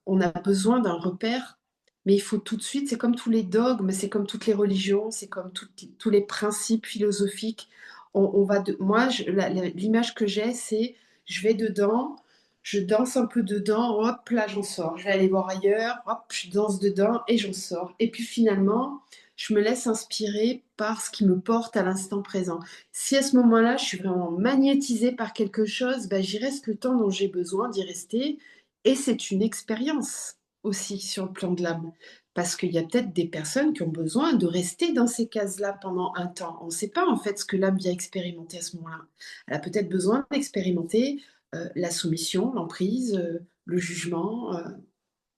on a besoin d'un repère, mais il faut tout de suite c'est comme tous les dogmes, c'est comme toutes les religions, c'est comme tous les principes philosophiques. On va de moi, je la l'image que j'ai, c'est je vais dedans, je danse un peu dedans, hop, là j'en sors. Je vais aller voir ailleurs, hop, je danse dedans et j'en sors. Et puis finalement, je me laisse inspirer par ce qui me porte à l'instant présent. Si à ce moment-là, je suis vraiment magnétisée par quelque chose, bah, j'y reste le temps dont j'ai besoin d'y rester. Et c'est une expérience aussi sur le plan de l'âme. Parce qu'il y a peut-être des personnes qui ont besoin de rester dans ces cases-là pendant un temps. On ne sait pas en fait ce que l'âme vient expérimenter à ce moment-là. Elle a peut-être besoin d'expérimenter la soumission, l'emprise, le jugement.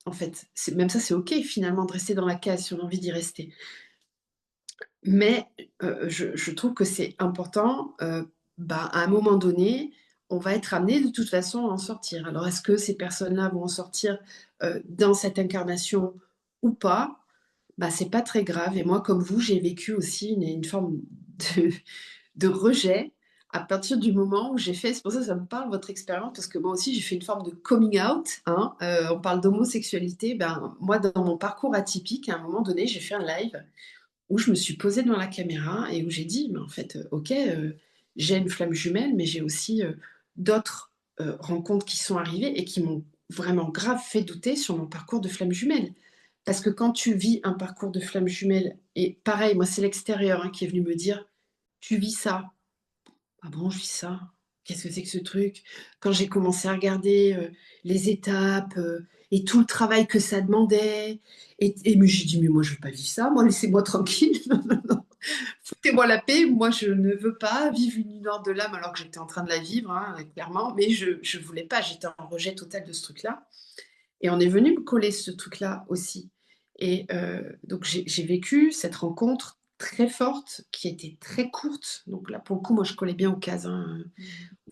En fait, même ça, c'est OK finalement de rester dans la case si on a envie d'y rester. Mais je trouve que c'est important, bah, à un moment donné, on va être amené de toute façon à en sortir. Alors est-ce que ces personnes-là vont en sortir, dans cette incarnation ou pas? Bah, c'est pas très grave et moi comme vous, j'ai vécu aussi une forme de rejet à partir du moment où j'ai fait c'est pour ça que ça me parle votre expérience parce que moi aussi j'ai fait une forme de coming out, hein, on parle d'homosexualité, ben, moi dans mon parcours atypique, à un moment donné, j'ai fait un live où je me suis posée devant la caméra et où j'ai dit: «Mais en fait, OK, j'ai une flamme jumelle, mais j'ai aussi, d'autres, rencontres qui sont arrivées et qui m'ont vraiment grave fait douter sur mon parcours de flamme jumelle». Parce que quand tu vis un parcours de flamme jumelle et pareil, moi c'est l'extérieur, hein, qui est venu me dire: «Tu vis ça?» «Ah bon, je vis ça? Qu'est-ce que c'est que ce truc?» Quand j'ai commencé à regarder, les étapes, et tout le travail que ça demandait et mais j'ai dit: «Mais moi je veux pas vivre ça, moi laissez-moi tranquille, non, non, non, foutez-moi la paix, moi je ne veux pas vivre une lueur de l'âme», alors que j'étais en train de la vivre, hein, clairement, mais je voulais pas, j'étais en rejet total de ce truc-là et on est venu me coller ce truc-là aussi et donc j'ai vécu cette rencontre très forte qui était très courte, donc là pour le coup moi je collais bien aux cases, hein,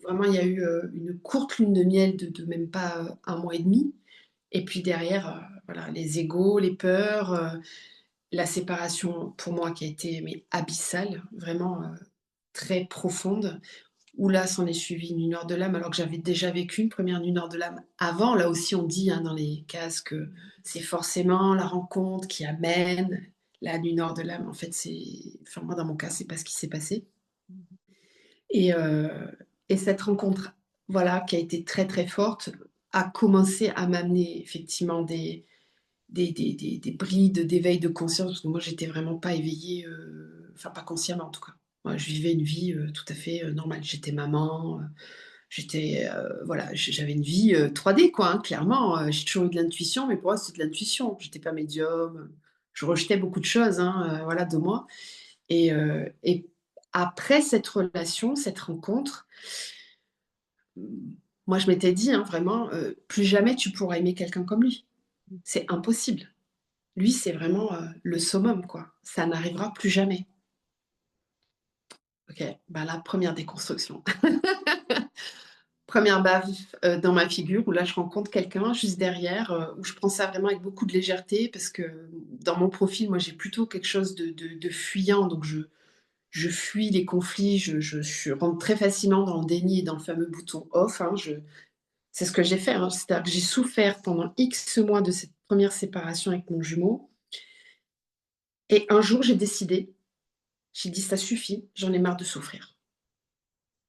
vraiment il y a eu, une courte lune de miel de même pas, 1 mois et demi et puis derrière, voilà les égos, les peurs, la séparation pour moi qui a été mais abyssale, vraiment, très profonde, où là s'en est suivi une lueur de l'âme alors que j'avais déjà vécu une première lueur de l'âme avant. Là aussi on dit, hein, dans les cases que c'est forcément la rencontre qui amène la lueur de l'âme. En fait, c'est enfin moi dans mon cas, c'est pas ce qui s'est passé et heu et cette rencontre, voilà, qui a été très, très forte, a commencé à m'amener effectivement des brides d'éveil de conscience, parce que moi j'étais vraiment pas éveillée, enfin pas consciemment en tout cas. Moi je vivais une vie, tout à fait, normale. J'étais maman, j'étais, voilà, j'avais une vie, 3D quoi, hein, clairement, j'ai toujours eu de l'intuition, mais pour moi c'était de l'intuition. J'étais pas médium, je rejetais beaucoup de choses, hein, voilà, de moi et après cette relation, cette rencontre, moi je m'étais dit, hein, vraiment, «Plus jamais tu pourras aimer quelqu'un comme lui. C'est impossible». Lui, c'est vraiment, le summum, quoi. Ça n'arrivera plus jamais. OK, bah, là, première déconstruction. Première baffe, dans ma figure où là, je rencontre quelqu'un juste derrière, où je prends ça vraiment avec beaucoup de légèreté parce que dans mon profil, moi, j'ai plutôt quelque chose de fuyant, donc je fuis les conflits, je rentre très facilement dans le déni et dans le fameux bouton off, hein. Je c'est ce que j'ai fait, hein, c'est-à-dire que j'ai souffert pendant X mois de cette première séparation avec mon jumeau et un jour, j'ai décidé. J'ai dit: «Ça suffit, j'en ai marre de souffrir».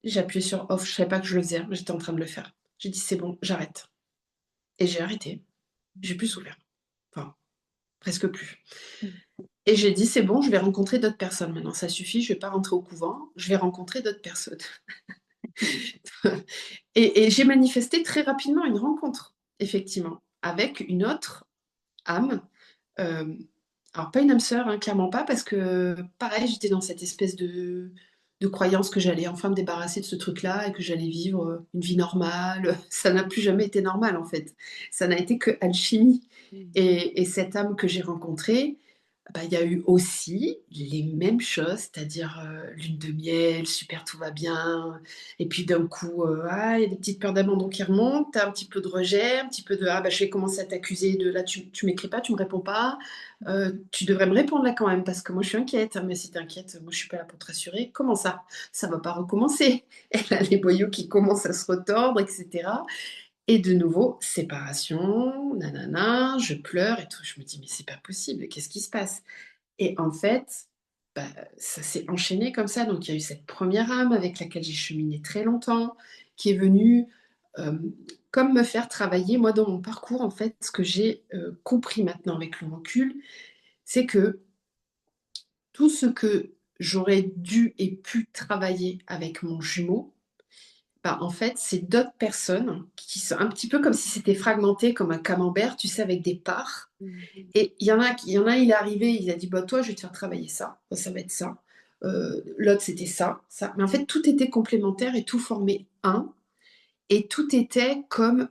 J'ai appuyé sur off, je savais pas que je le faisais, mais j'étais en train de le faire. J'ai dit: «C'est bon, j'arrête» et j'ai arrêté. J'ai plus souffert. Enfin, presque plus et j'ai dit: «C'est bon, je vais rencontrer d'autres personnes maintenant, ça suffit, je vais pas rentrer au couvent, je vais rencontrer d'autres personnes» et j'ai manifesté très rapidement une rencontre, effectivement, avec une autre âme, hem, alors pas une âme sœur, hein, clairement pas, parce que pareil, j'étais dans cette espèce de croyance que j'allais enfin me débarrasser de ce truc-là et que j'allais vivre, une vie normale. Ça n'a plus jamais été normal, en fait. Ça n'a été que alchimie et cette âme que j'ai rencontrée, bah, il y a eu aussi les mêmes choses, c'est-à-dire, lune de miel, super, tout va bien et puis d'un coup, ah, il y a des petites peurs d'abandon qui remontent, tu as un petit peu de rejet, un petit peu de: «Ah bah, je vais commencer à t'accuser de là, tu m'écris pas, tu me réponds pas, tu devrais me répondre là quand même parce que moi je suis inquiète». «Mais si tu inquiète, moi je suis pas là pour te rassurer». «Comment ça? Ça va pas recommencer». Et là, les boyaux qui commencent à se retordre et cetera et de nouveau, séparation, nanana, je pleure et tout. Je me dis: «Mais c'est pas possible, qu'est-ce qui se passe?» Et en fait, bah, ça s'est enchaîné comme ça. Donc il y a eu cette première âme avec laquelle j'ai cheminé très longtemps, qui est venue, comme me faire travailler. Moi, dans mon parcours, en fait, ce que j'ai, compris maintenant avec le recul, c'est que tout ce que j'aurais dû et pu travailler avec mon jumeau, bah, en fait, c'est d'autres personnes qui sont un petit peu comme si c'était fragmenté comme un camembert, tu sais, avec des parts. Mmh. Et il y en a, il est arrivé, il a dit: «Bah, toi, je vais te faire travailler ça, bah, ça va être ça». L'autre, c'était ça, ça. Mais en fait, tout était complémentaire et tout formait un. Et tout était comme,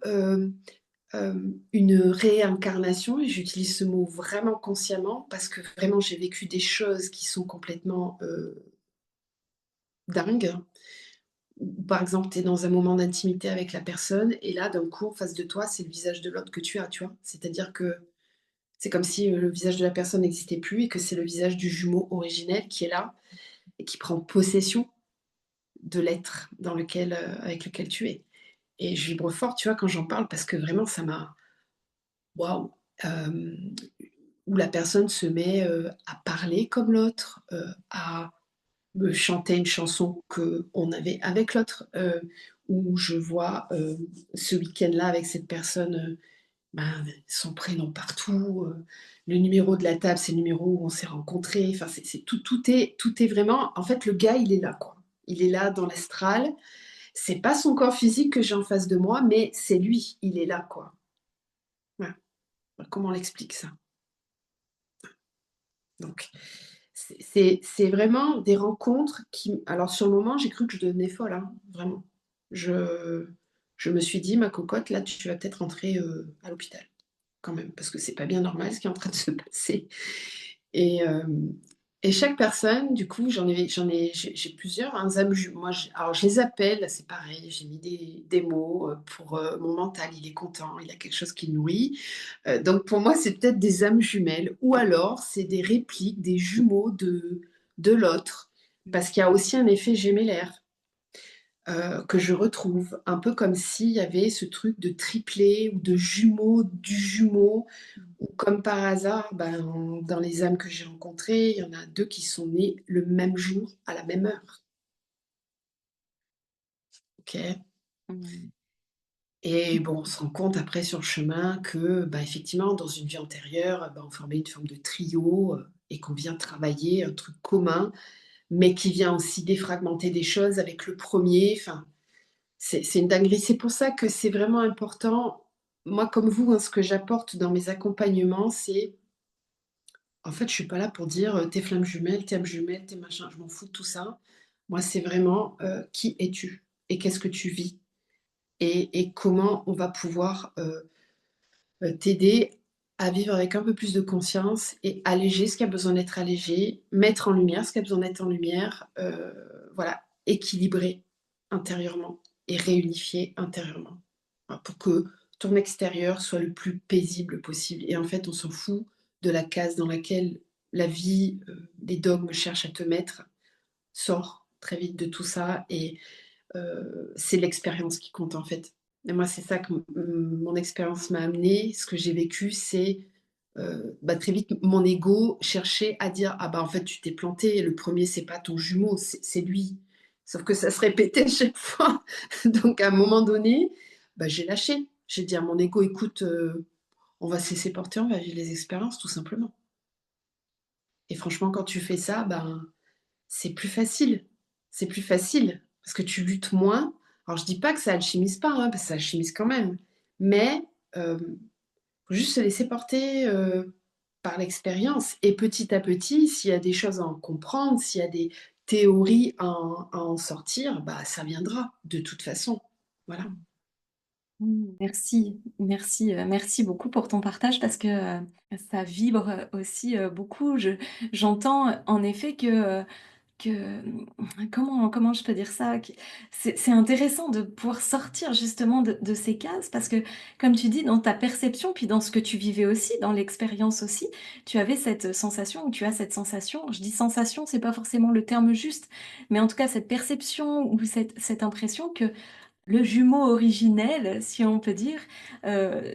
une réincarnation et j'utilise ce mot vraiment consciemment parce que vraiment j'ai vécu des choses qui sont complètement, dingues. Où par exemple, tu es dans un moment d'intimité avec la personne et là, d'un coup, en face de toi, c'est le visage de l'autre que tu as, tu vois? C'est-à-dire que c'est comme si, le visage de la personne n'existait plus et que c'est le visage du jumeau originel qui est là et qui prend possession de l'être dans lequel, avec lequel tu es. Et je vibre fort, tu vois, quand j'en parle parce que vraiment ça m'a waouh! Hem, où la personne se met, à parler comme l'autre, à me chanter une chanson qu'on avait avec l'autre, où je vois, ce week-end-là avec cette personne, ben, son prénom partout, le numéro de la table, c'est le numéro où on s'est rencontrés. Enfin, c'est tout est vraiment en fait, le gars, il est là, quoi. Il est là dans l'astral. C'est pas son corps physique que j'ai en face de moi, mais c'est lui, il est là, quoi. Voilà. Comment on l'explique ça? Donc c'est vraiment des rencontres qui alors sur le moment, j'ai cru que je devenais folle, hein, vraiment. Je je me suis dit: «Ma cocotte, là, tu vas peut-être rentrer, à l'hôpital, quand même, parce que c'est pas bien normal ce qui est en train de se passer». Et et chaque personne, du coup, j'ai plusieurs, hein, âmes ju moi, alors je les appelle, c'est pareil, j'ai mis des mots, pour, mon mental, il est content, il a quelque chose qui le nourrit. Donc pour moi, c'est peut-être des âmes jumelles ou alors c'est des répliques, des jumeaux de l'autre. Parce qu'il y a aussi un effet gémellaire, que je retrouve, un peu comme s'il y avait ce truc de triplé ou de jumeaux du jumeau ou comme par hasard, ben, dans les âmes que j'ai rencontrées, il y en a 2 qui sont nés le même jour, à la même heure. OK? Mmh. Et bon, on se rend compte après sur le chemin que, bah, effectivement, dans une vie antérieure, bah, on formait une forme de trio, et qu'on vient travailler un truc commun, mais qui vient aussi défragmenter des choses avec le premier. Enfin, c'est une dinguerie. C'est pour ça que c'est vraiment important. Moi, comme vous, hein, ce que j'apporte dans mes accompagnements, c'est en fait, je suis pas là pour dire, «Tu flamme jumelle, tu âme jumelle, tu machin», je m'en fous de tout ça. Moi, c'est vraiment, qui es-tu? Et qu'est-ce que tu vis? Et comment on va pouvoir, t'aider à vivre avec un peu plus de conscience et alléger ce qui a besoin d'être allégé, mettre en lumière ce qui a besoin d'être en lumière, voilà, équilibrer intérieurement et réunifier intérieurement. Voilà, pour que ton extérieur soit le plus paisible possible et en fait, on s'en fout de la case dans laquelle la vie, les dogmes cherchent à te mettre. Sors très vite de tout ça et c'est l'expérience qui compte, en fait. Et moi, c'est ça que mon expérience m'a amené. Ce que j'ai vécu, c'est, bah, très vite, mon ego cherchait à dire: «Ah bah, en fait, tu t'es planté, le premier c'est pas ton jumeau, c'est lui». Sauf que ça se répétait chaque fois. Donc à un moment donné, bah, j'ai lâché. J'ai dit à mon ego: «Écoute, on va se laisser porter, on va vivre les expériences, tout simplement». Et franchement, quand tu fais ça, ben, c'est plus facile. C'est plus facile parce que tu luttes moins. Alors je dis pas que ça alchimise pas, hein, parce que ça alchimise quand même. Mais, faut juste se laisser porter, par l'expérience et petit à petit, s'il y a des choses à en comprendre, s'il y a des théories à en sortir, bah, ça viendra de toute façon. Voilà. Merci, merci, merci beaucoup pour ton partage parce que, ça vibre, aussi, beaucoup. J'entends, en effet que, comment je peux dire ça? Que c'est intéressant de pouvoir sortir justement de ces cases parce que, comme tu dis, dans ta perception, puis dans ce que tu vivais aussi, dans l'expérience aussi, tu avais cette sensation ou tu as cette sensation, je dis sensation, c'est pas forcément le terme juste, mais en tout cas cette perception ou cette impression que le jumeau originel, si on peut dire,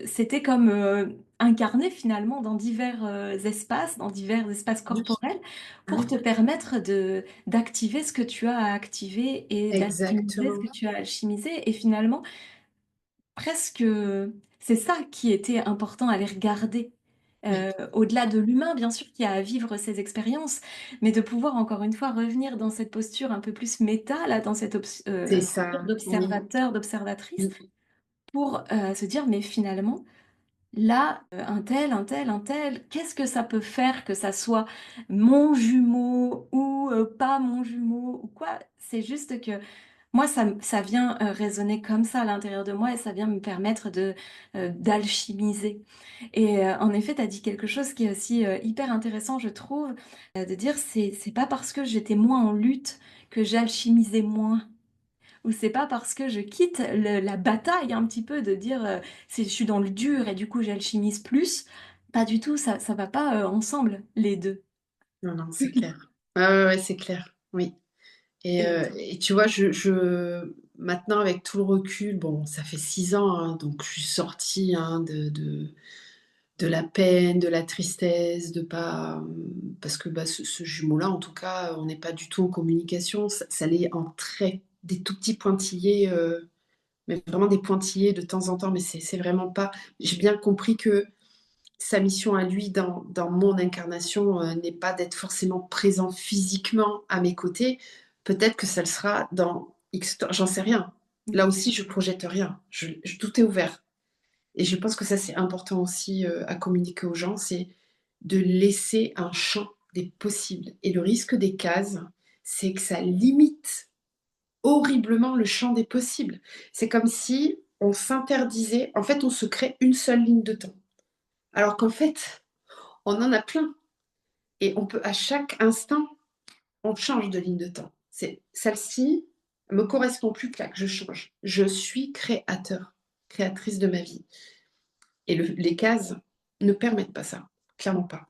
c'était comme, incarné finalement dans divers, espaces, dans divers espaces Oui, corporels pour oui, te permettre de d'activer ce que tu as à activer et d'alchimiser ce exactement. que tu as alchimisé et finalement presque, c'est ça qui était important à les regarder. Oui, Au-delà de l'humain, bien sûr, qui a à vivre ces expériences, mais de pouvoir encore une fois revenir dans cette posture un peu plus méta, là, dans cette c'est posture ça, oui. d'observateur, d'observatrice, Mm. pour, se dire: «Mais finalement, là, un tel, qu'est-ce que ça peut faire que ça soit mon jumeau ou pas mon jumeau ou quoi?» C'est juste que moi, ça vient, résonner comme ça à l'intérieur de moi et ça vient me permettre d'alchimiser et en effet, tu as dit quelque chose qui est aussi, hyper intéressant, je trouve, de dire: «C'est pas parce que j'étais moins en lutte que j'alchimisais moins». Ou c'est pas parce que je quitte la bataille un petit peu de dire, c'est je suis dans le dur et du coup j'alchimise plus. Pas du tout, ça va pas, ensemble les 2. Non, non, c'est clair. Ouais, ouais, ouais, c'est clair, oui. Et Et tu vois, maintenant, avec tout le recul, bon, ça fait 6 ans, hein, donc je suis sortie, hein, de la peine, de la tristesse, de pas, parce que, bah, ce jumeau-là, en tout cas, on n'est pas du tout en communication. Ça l'est en très des tout petits pointillés, mais vraiment des pointillés de temps en temps, mais c'est vraiment pas, j'ai bien compris que sa mission à lui dans mon incarnation, n'est pas d'être forcément présent physiquement à mes côtés. Peut-être que ça le sera dans X temps, j'en sais rien. Là mmh, aussi, je projette rien. Tout est ouvert et je pense que ça, c'est important aussi, à communiquer aux gens, c'est de laisser un champ des possibles et le risque des cases, c'est que ça limite horriblement le champ des possibles. C'est comme si on s'interdisait, en fait, on se crée une seule ligne de temps. Alors qu'en fait, on en a plein et on peut à chaque instant, on change de ligne de temps. C'est celle-ci me correspond plus, clac, je change. Je suis créateur, créatrice de ma vie. Et les cases ne permettent pas ça, clairement pas.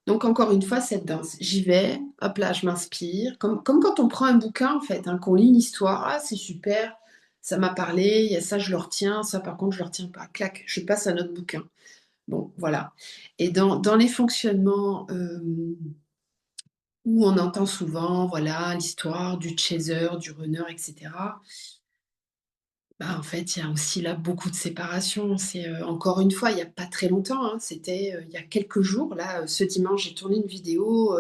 Donc encore une fois, cette danse, j'y vais, hop là, je m'inspire, comme quand on prend un bouquin en fait, hein, qu'on lit une histoire, ah c'est super, ça m'a parlé, il y a ça je le retiens, ça par contre je le retiens pas, clac, je passe à notre bouquin. Bon, voilà. Et dans les fonctionnements où on entend souvent, voilà, l'histoire du chaser, du runner, etc. Bah, en fait, il y a aussi là beaucoup de séparation. C'est encore une fois, il n'y a pas très longtemps, hein, c'était il y a quelques jours. Là, ce dimanche, j'ai tourné une vidéo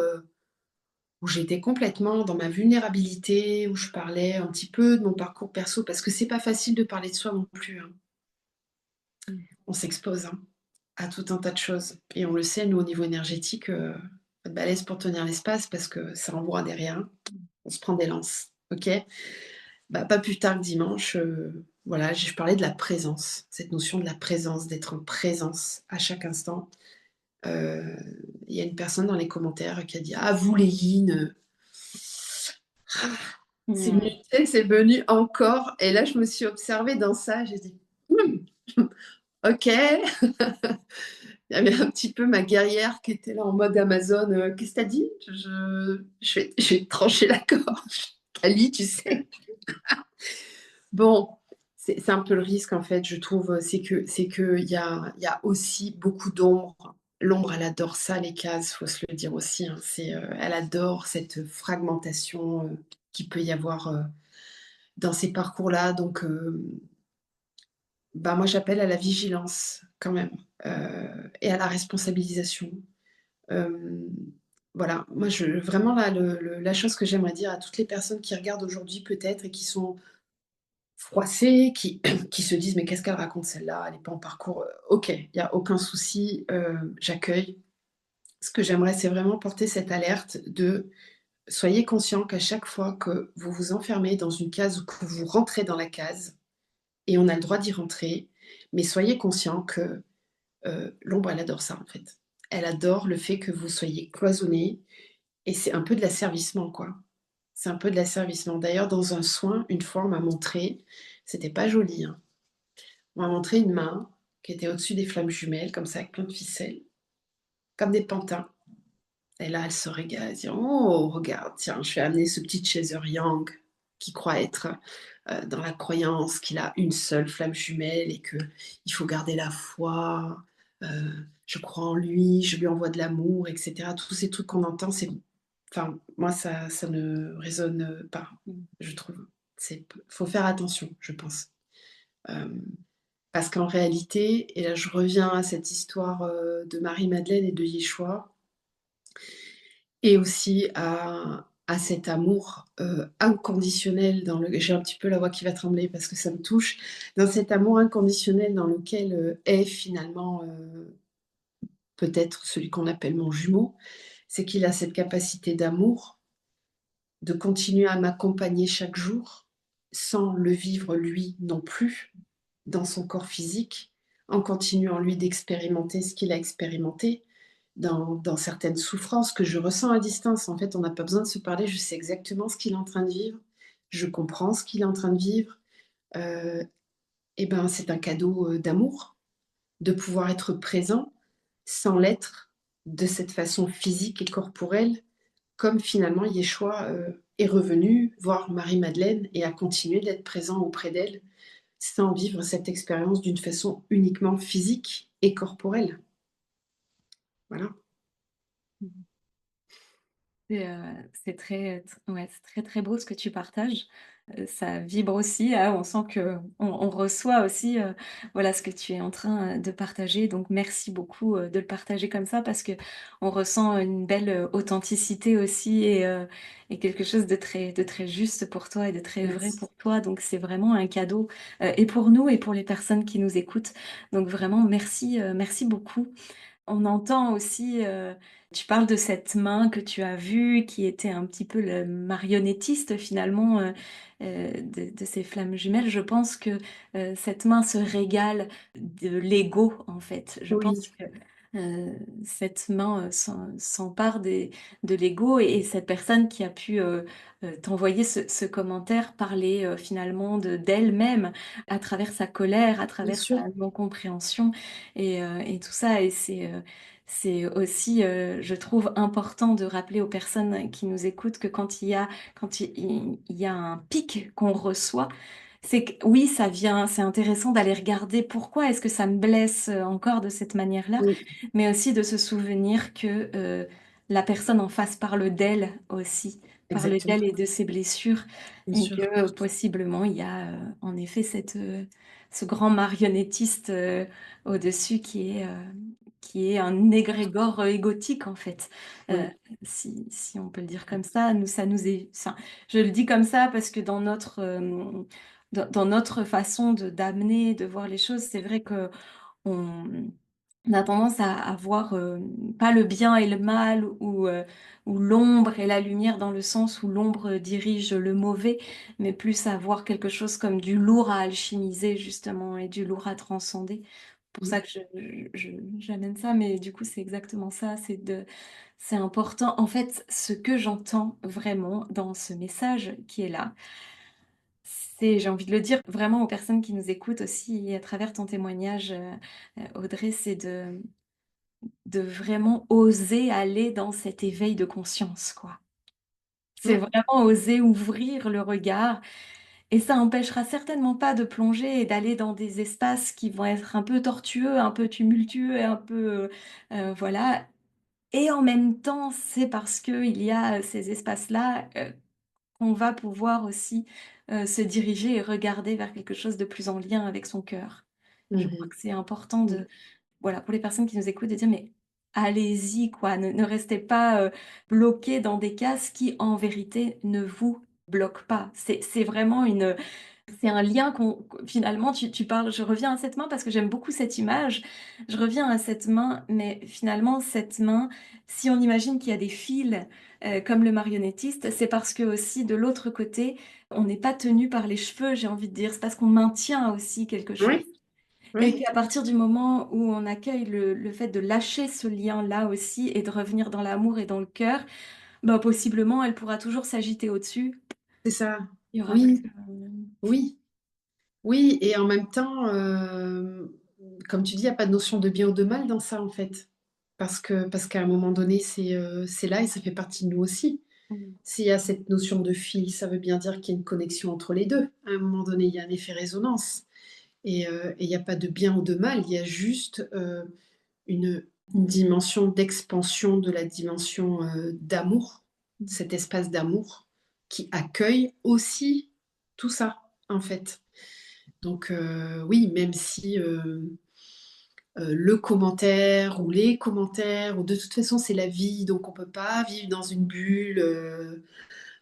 où j'étais complètement dans ma vulnérabilité, où je parlais un petit peu de mon parcours perso, parce que c'est pas facile de parler de soi non plus, hein. mmh. On s'expose, hein, à tout un tas de choses. Et on le sait, nous, au niveau énergétique, faut être balèze pour tenir l'espace parce que ça envoie derrière. On se prend des lances, OK? Bah, pas plus tard que dimanche, voilà, je parlais de la présence, cette notion de la présence, d'être en présence à chaque instant. Heu, il y a une personne dans les commentaires qui a dit: «Ah vous les yin, ah, c'est venu, Mmh. tu sais, c'est venu encore» et là je me suis observée dans ça, j'ai dit: «Mmh, OK». Il y avait un petit peu ma guerrière qui était là en mode Amazon, «Qu'est-ce que tu as dit? Je vais te trancher la gorge, Kali, tu sais?» Bon, c'est un peu le risque en fait, je trouve, c'est que il y a aussi beaucoup d'ombre. L'ombre, elle adore ça, les cases, faut se le dire aussi, hein. Elle adore cette fragmentation, qu'il peut y avoir, dans ces parcours-là. Donc, bah, moi j'appelle à la vigilance quand même, et à la responsabilisation. Hem, voilà, moi je vraiment là, la chose que j'aimerais dire à toutes les personnes qui regardent aujourd'hui peut-être et qui sont froissées, qui qui se disent: «Mais qu'est-ce qu'elle raconte celle-là? Elle est pas en parcours», OK, il y a aucun souci, j'accueille. Ce que j'aimerais, c'est vraiment porter cette alerte de: soyez conscients qu'à chaque fois que vous vous enfermez dans une case ou que vous rentrez dans la case, et on a le droit d'y rentrer, mais soyez conscients que, l'ombre, elle adore ça, en fait. Elle adore le fait que vous soyez cloisonnés et c'est un peu de l'asservissement, quoi. C'est un peu de l'asservissement. D'ailleurs, dans un soin, une fois, on m'a montré, c'était pas joli, hein. On m'a montré une main qui était au-dessus des flammes jumelles, comme ça, avec plein de ficelles, comme des pantins. Et là, elle se régale, elle dit: «Oh, regarde, tiens, je vais amener ce petit chaser yang qui croit être, dans la croyance qu'il a une seule flamme jumelle et qu'il faut garder la foi, je crois en lui, je lui envoie de l'amour» et cetera. Tous ces trucs qu'on entend, c'est, enfin, moi, ça ne résonne pas, Mmh. je trouve. Faut faire attention, je pense. Hem, Parce qu'en réalité, et là je reviens à cette histoire de Marie-Madeleine et de Yeshua, et aussi à cet amour inconditionnel dans le... J'ai un petit peu la voix qui va trembler parce que ça me touche. Dans cet amour inconditionnel dans lequel est finalement peut-être celui qu'on appelle mon jumeau, c'est qu'il a cette capacité d'amour de continuer à m'accompagner chaque jour sans le vivre lui non plus dans son corps physique, en continuant lui d'expérimenter ce qu'il a expérimenté dans certaines souffrances que je ressens à distance. En fait, on n'a pas besoin de se parler, je sais exactement ce qu'il est en train de vivre, je comprends ce qu'il est en train de vivre. Euh, et ben, c'est un cadeau d'amour, de pouvoir être présent sans l'être de cette façon physique et corporelle, comme finalement Yeshua est revenu voir Marie-Madeleine et a continué d'être présent auprès d'elle sans vivre cette expérience d'une façon uniquement physique et corporelle. Voilà. C'est ouais, c'est très très beau ce que tu partages. Ça vibre aussi, hein, on sent que on reçoit aussi voilà ce que tu es en train de partager. Donc merci beaucoup de le partager comme ça parce que on ressent une belle authenticité aussi et quelque chose de très juste pour toi et de très vrai Merci. pour toi. Donc c'est vraiment un cadeau et pour nous et pour les personnes qui nous écoutent. Donc vraiment merci, merci beaucoup. On entend aussi, tu parles de cette main que tu as vue, qui était un petit peu le marionnettiste finalement, de ces flammes jumelles. Je pense que, cette main se régale de l'ego, en fait. Je pense Oui, que, cette main, s'empare de l'ego et cette personne qui a pu, t'envoyer ce commentaire parlait, finalement d'elle-même à travers sa colère, à bien travers sa sûr. non-compréhension et tout ça et c'est aussi, je trouve important de rappeler aux personnes qui nous écoutent que quand il y a un pic qu'on reçoit, c'est que oui, ça vient c'est intéressant d'aller regarder pourquoi est-ce que ça me blesse, encore de cette manière-là, Oui, mais aussi de se souvenir que, la personne en face parle d'elle aussi, parle exactement, d'elle et de ses blessures bien et sûr. que, possiblement il y a, en effet ce grand marionnettiste, au-dessus qui est un égrégore égotique en fait. Euh, Oui, si on peut le dire comme ça, ça nous est, enfin, je le dis comme ça parce que dans notre façon d'amener, de voir les choses, c'est vrai que on a tendance à voir pas le bien et le mal ou l'ombre et la lumière dans le sens où l'ombre dirige le mauvais, mais plus à voir quelque chose comme du lourd à alchimiser justement et du lourd à transcender. Pour ça que j'amène ça, mais du coup c'est exactement ça, c'est important. En fait, ce que j'entends vraiment dans ce message qui est là, j'ai envie de le dire vraiment aux personnes qui nous écoutent aussi à travers ton témoignage, Audrey, c'est de vraiment oser aller dans cet éveil de conscience, quoi. C'est ouais, vraiment oser ouvrir le regard et ça empêchera certainement pas de plonger et d'aller dans des espaces qui vont être un peu tortueux, un peu tumultueux et un peu, voilà. Et en même temps, c'est parce qu'il y a ces espaces-là, qu'on va pouvoir aussi, se diriger et regarder vers quelque chose de plus en lien avec son cœur. Je crois mhm, que c'est important oui, de voilà, pour les personnes qui nous écoutent, de dire: «Mais allez-y quoi, ne restez pas, bloqués dans des cases qui, en vérité, ne vous bloquent pas». C'est vraiment c'est un lien finalement tu parles je reviens à cette main parce que j'aime beaucoup cette image. Je reviens à cette main, mais finalement cette main, si on imagine qu'il y a des fils, comme le marionnettiste, c'est parce que aussi de l'autre côté, on n'est pas tenu par les cheveux, j'ai envie de dire. C'est parce qu'on maintient aussi quelque chose. oui, Et oui, qu'à partir du moment où on accueille le fait de lâcher ce lien-là aussi et de revenir dans l'amour et dans le cœur, bah, possiblement elle pourra toujours s'agiter au-dessus. c'est ça. Il y aura plus, Oui, oui, oui, et en même temps, comme tu dis, il n'y a pas de notion de bien ou de mal dans ça, en fait. Parce qu'à un moment donné, c'est là et ça fait partie de nous aussi. mmh, S'il y a cette notion de fil, ça veut bien dire qu'il y a une connexion entre les deux. À un moment donné, il y a un effet résonance. Et il n'y a pas de bien ou de mal, il y a juste une, une dimension d'expansion de la dimension d'amour, cet espace d'amour qui accueille aussi tout ça, en fait. Donc oui, même si, le commentaire ou les commentaires ou de toute façon, c'est la vie, donc on peut pas vivre dans une bulle,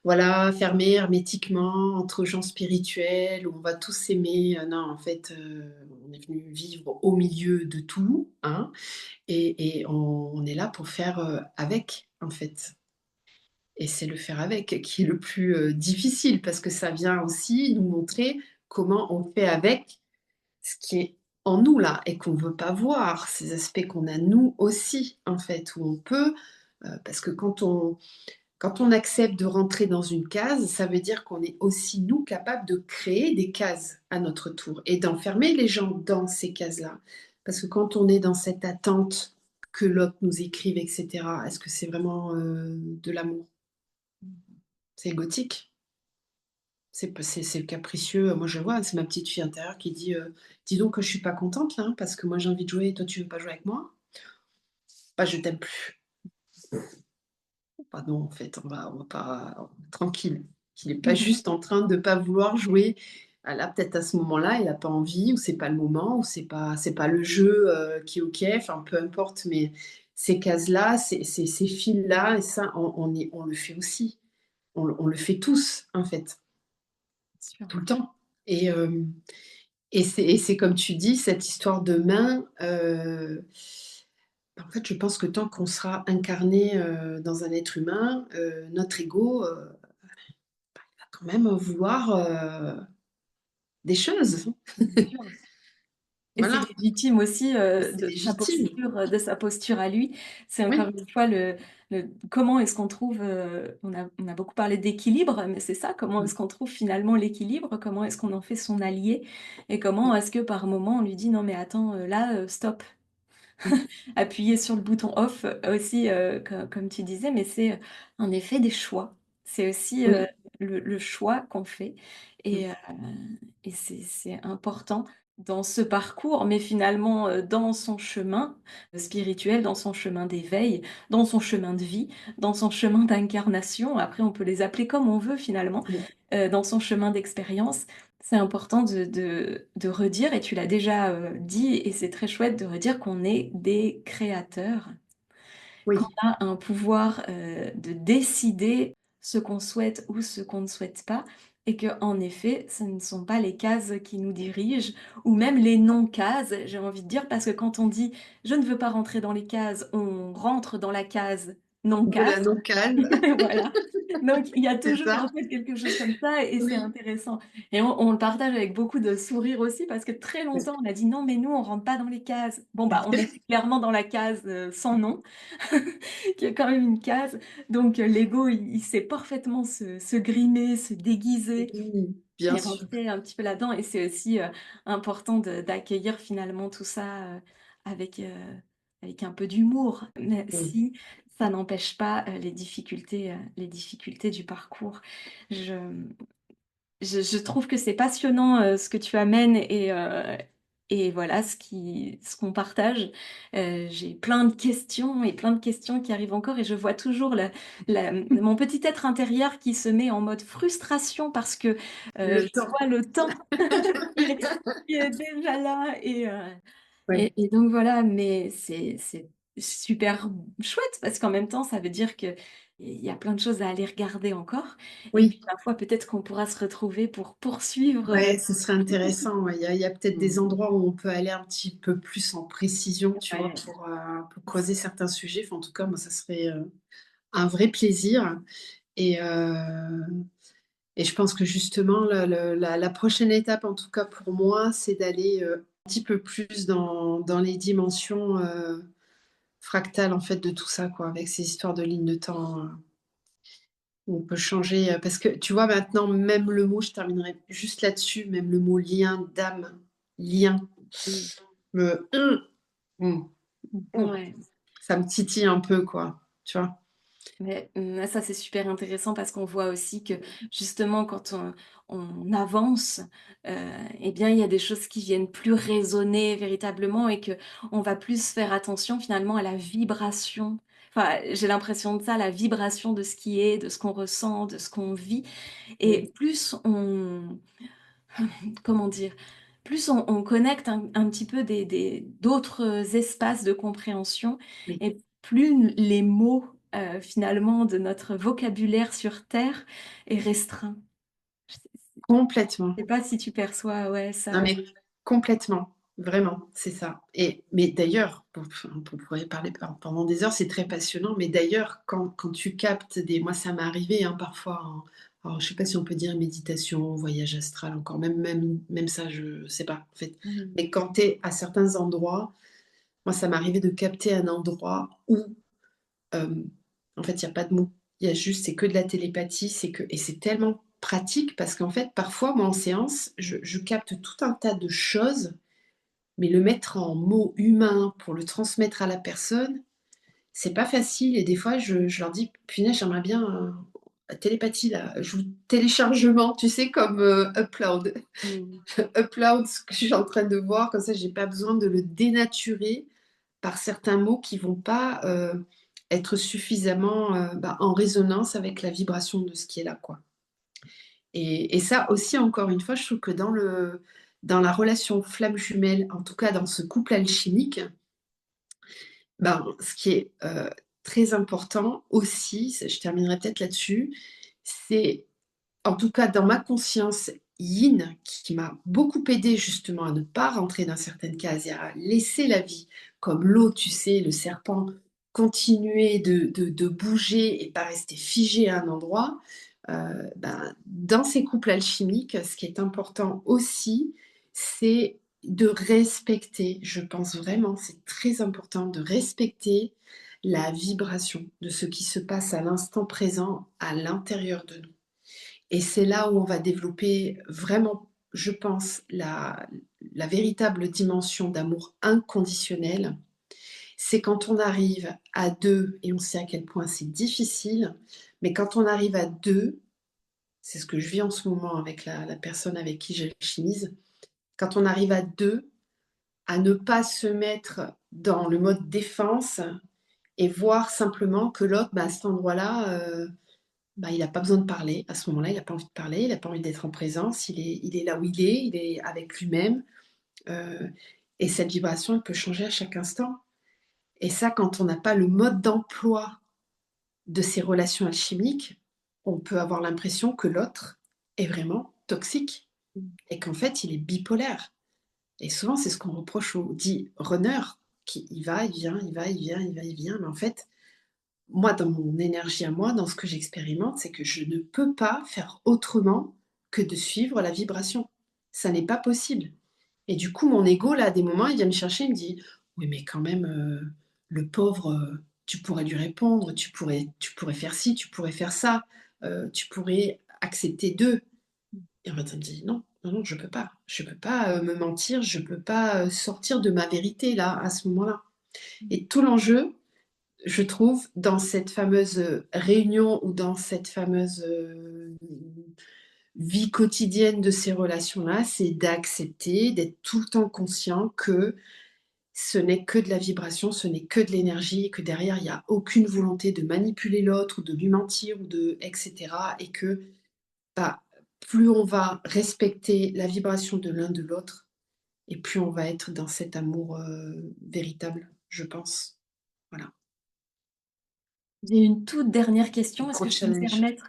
voilà, fermée hermétiquement entre gens spirituels où on va tous s'aimer. Non, en fait, on est venu vivre au milieu de tout, hein, et on est là pour faire, avec, en fait. Et c'est le faire avec qui est le plus, difficile parce que ça vient aussi nous montrer comment on fait avec ce qui est en nous là et qu'on veut pas voir, ces aspects qu'on a nous aussi, en fait, où on peut, parce que quand on accepte de rentrer dans une case, ça veut dire qu'on est aussi nous capables de créer des cases à notre tour et d'enfermer les gens dans ces cases-là. Parce que quand on est dans cette attente que l'autre nous écrive et cetera, est-ce que c'est vraiment, de l'amour? C'est égotique. C'est capricieux. Moi, je vois, c'est ma petite fille intérieure qui dit, «Dis donc que je suis pas contente là, hein, parce que moi j'ai envie de jouer et toi tu veux pas jouer avec moi? Bah, je t'aime plus». Bah non, en fait, on va pas tranquille. Il est pas juste en train de pas vouloir jouer. Ah là, peut-être à ce moment-là, il a pas envie ou c'est pas le moment ou c'est pas le jeu, qui est OK, enfin peu importe, mais ces cases-là, ces fils-là et ça, on le fait aussi. On le fait tous, en fait, Sûr. tout le temps et c'est comme tu dis, cette histoire de main, en fait, je pense que tant qu'on sera incarné, dans un être humain, notre ego, va quand même vouloir, des choses. Sûr. Et c'est Voilà, légitime aussi, c'est légitime. de sa posture à lui. C'est encore Oui, une fois comment est-ce qu'on trouve, on a beaucoup parlé d'équilibre, mais c'est ça, comment mmh, est-ce qu'on trouve finalement l'équilibre? Comment est-ce qu'on en fait son allié? Et comment est-ce que par moment on lui dit: «Non mais attends, là, stop». mmh, Appuyer sur le bouton off, aussi, comme tu disais, mais c'est, en effet des choix. C'est aussi, oui, le choix qu'on fait mmh, et c'est important dans ce parcours, mais finalement, dans son chemin spirituel, dans son chemin d'éveil, dans son chemin de vie, dans son chemin d'incarnation. Après, on peut les appeler comme on veut finalement, mmh, dans son chemin d'expérience. C'est important de redire, et tu l'as déjà, dit, et c'est très chouette de redire qu'on est des créateurs, qu'on oui, a un pouvoir, de décider ce qu'on souhaite ou ce qu'on ne souhaite pas, et qu'en effet, ce ne sont pas les cases qui nous dirigent, ou même les non-cases, j'ai envie de dire, parce que quand on dit: «Je ne veux pas rentrer dans les cases», on rentre dans la case de la non-case. non-case, Voilà. Donc il y a c'est toujours ça? en fait quelque chose comme ça, et c'est Oui, intéressant, et on le partage avec beaucoup de sourire aussi, parce que très oui. longtemps on a dit: «Non mais nous on rentre pas dans les cases». Bon bah, on était clairement dans la case, sans nom, qui est quand même une case, donc l'ego il sait parfaitement se grimer, se déguiser Oui, bien et sûr, rentrer un petit peu là-dedans, et c'est aussi, important d'accueillir finalement tout ça, avec, avec un peu d'humour, même oui, si ça n'empêche pas, les difficultés du parcours. Je je trouve que c'est passionnant, ce que tu amènes, et voilà ce qu'on partage. J'ai plein de questions qui arrivent encore, et je vois toujours mon petit être intérieur qui se met en mode frustration parce que, le je temps. vois le temps qui est qui est déjà là, Oui, et donc voilà, mais c'est super chouette parce qu'en même temps, ça veut dire qu'il y a plein de choses à aller regarder encore, et oui. puis parfois peut-être qu'on pourra se retrouver pour poursuivre, Ouais, ce serait intéressant, ouais. Il y a peut-être des Mmh. endroits où on peut aller un petit peu plus en précision, tu vois, ouais, pour creuser certains sujets. Enfin, en tout cas, moi, ça serait, un vrai plaisir et je pense que justement la prochaine étape, en tout cas pour moi, c'est d'aller, un petit peu plus dans les dimensions, fractales, en fait, de tout ça, quoi, avec ces histoires de lignes de temps, où on peut changer, parce que tu vois, maintenant, même le mot je terminerai juste là-dessus, même le mot lien d'âme, lien. mmh, Me mmh, mmh, ouais. ça me titille un peu quoi, tu vois? Mais, ça c'est super intéressant parce qu'on voit aussi que justement quand on avance, heu et bien il y a des choses qui viennent plus résonner véritablement, et que on va plus faire attention finalement à la vibration. Enfin, j'ai l'impression de ça, la vibration de ce qui est, de ce qu'on ressent, de ce qu'on vit, Mmh, et plus on comment dire? plus on connecte un petit peu d'autres espaces de compréhension Oui, et plus les mots, finalement de notre vocabulaire sur terre est restreint. Je complètement. sais pas si tu perçois, ouais, Non, ça? mais complètement, vraiment, c'est ça. Et mais d'ailleurs, on pourrait parler pendant des heures, c'est très passionnant, mais d'ailleurs, quand tu captes des moi, ça m'est arrivé, hein, parfois, alors je sais pas si on peut dire méditation, voyage astral, encore même ça, je sais pas, en fait. Mmh. Mais quand tu es à certains endroits, moi, ça m'est arrivé de capter un endroit où, hem, en fait, il y a pas de mots. Il y a juste c'est que de la télépathie, et c'est tellement pratique parce qu'en fait, parfois, moi, en séance, je capte tout un tas de choses, mais le mettre en mots humains pour le transmettre à la personne, c'est pas facile et des fois je leur dis: «Punaise, j'aimerais bien, la télépathie là, je vous téléchargement», tu sais comme, Upload. Mmh. Upload ce que je suis en train de voir, comme ça j'ai pas besoin de le dénaturer par certains mots qui vont pas, être suffisamment, en résonance avec la vibration de ce qui est là, quoi. Et ça aussi, encore une fois, je trouve que dans la relation flamme jumelle, en tout cas dans ce couple alchimique, ce qui est, très important aussi, je terminerai peut-être là-dessus, c'est en tout cas dans ma conscience yin qui m'a beaucoup aidée justement à ne pas rentrer dans certaines cases et à laisser la vie comme l'eau, tu sais, le serpent, continuer de bouger et pas rester figé à un endroit. Dans ces couples alchimiques, ce qui est important aussi, c'est de respecter, je pense vraiment, c'est très important de respecter la vibration de ce qui se passe à l'instant présent à l'intérieur de nous. Et c'est là où on va développer vraiment, je pense, la véritable dimension d'amour inconditionnel. C'est quand on arrive à 2 et on sait à quel point c'est difficile, mais quand on arrive à 2, c'est ce que je vis en ce moment avec la personne avec qui j'alchimise, quand on arrive à 2, à ne pas se mettre dans le mode défense et voir simplement que l'autre, à cet endroit-là, il a pas besoin de parler. À ce moment-là, il a pas envie de parler, il a pas envie d'être en présence, il est là où il est avec lui-même, heu et cette vibration, elle peut changer à chaque instant et ça, quand on n'a pas le mode d'emploi de ces relations alchimiques, on peut avoir l'impression que l'autre est vraiment toxique et qu'en fait, il est bipolaire et souvent, c'est ce qu'on reproche aux dits runners qui il va, il vient, il va, il vient, il va, il vient, mais en fait, moi, dans mon énergie à moi, dans ce que j'expérimente, c'est que je ne peux pas faire autrement que de suivre la vibration. Ça n'est pas possible. Et du coup, mon ego, là, à des moments, il vient me chercher, il me dit: «Oui, mais quand même, le pauvre, tu pourrais lui répondre, tu pourrais faire ci, tu pourrais faire ça, tu pourrais accepter d'eux». Et en fait, ça me dit: «Non, non, non, je peux pas. Je peux pas, me mentir, je peux pas, sortir de ma vérité, là, à ce moment-là». Et tout l'enjeu, je trouve, dans cette fameuse, réunion ou dans cette fameuse, vie quotidienne de ces relations-là, c'est d'accepter, d'être tout le temps conscient que ce n'est que de la vibration, ce n'est que de l'énergie et que derrière, il y a aucune volonté de manipuler l'autre ou de lui mentir ou de et cetera et que, bah, plus on va respecter la vibration de l'un de l'autre et plus on va être dans cet amour, véritable, je pense. Voilà. J'ai une toute dernière question. Est-ce Gros que je peux me challenge. permettre,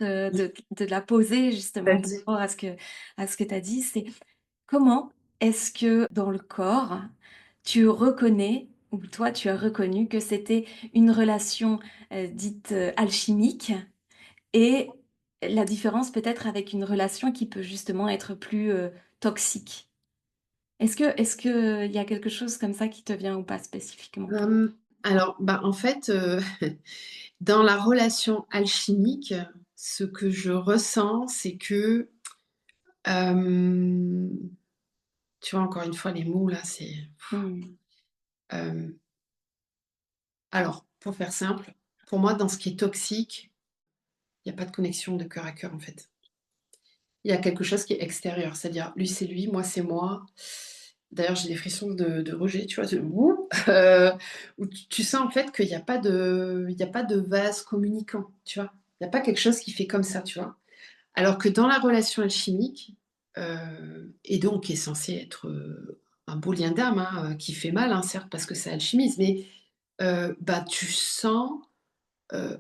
de la poser justement par Vas-y. rapport à ce que tu as dit? C'est comment est-ce que dans le corps, tu reconnais ou toi tu as reconnu que c'était une relation, dite, alchimique et la différence peut-être avec une relation qui peut justement être plus, toxique? Est-ce qu'il y a quelque chose comme ça qui te vient ou pas spécifiquement? Alors, en fait, dans la relation alchimique, ce que je ressens, c'est que, hem, tu vois, encore une fois, les mots là, c'est Mmh. hem, alors, pour faire simple, pour moi, dans ce qui est toxique, il y a pas de connexion de cœur à cœur, en fait. Il y a quelque chose qui est extérieur, c'est-à-dire lui, c'est lui, moi, c'est moi. D'ailleurs, j'ai des frissons de rejet, tu vois? De «Ouh!» où tu sens, en fait, qu'il y a pas de vase communicant, tu vois? Il y a pas quelque chose qui fait comme ça, tu vois? Alors que dans la relation alchimique, et donc qui est censé être, un beau lien d'âme, hein, qui fait mal, hein, certes, parce que ça alchimise, mais bah, tu sens, heu,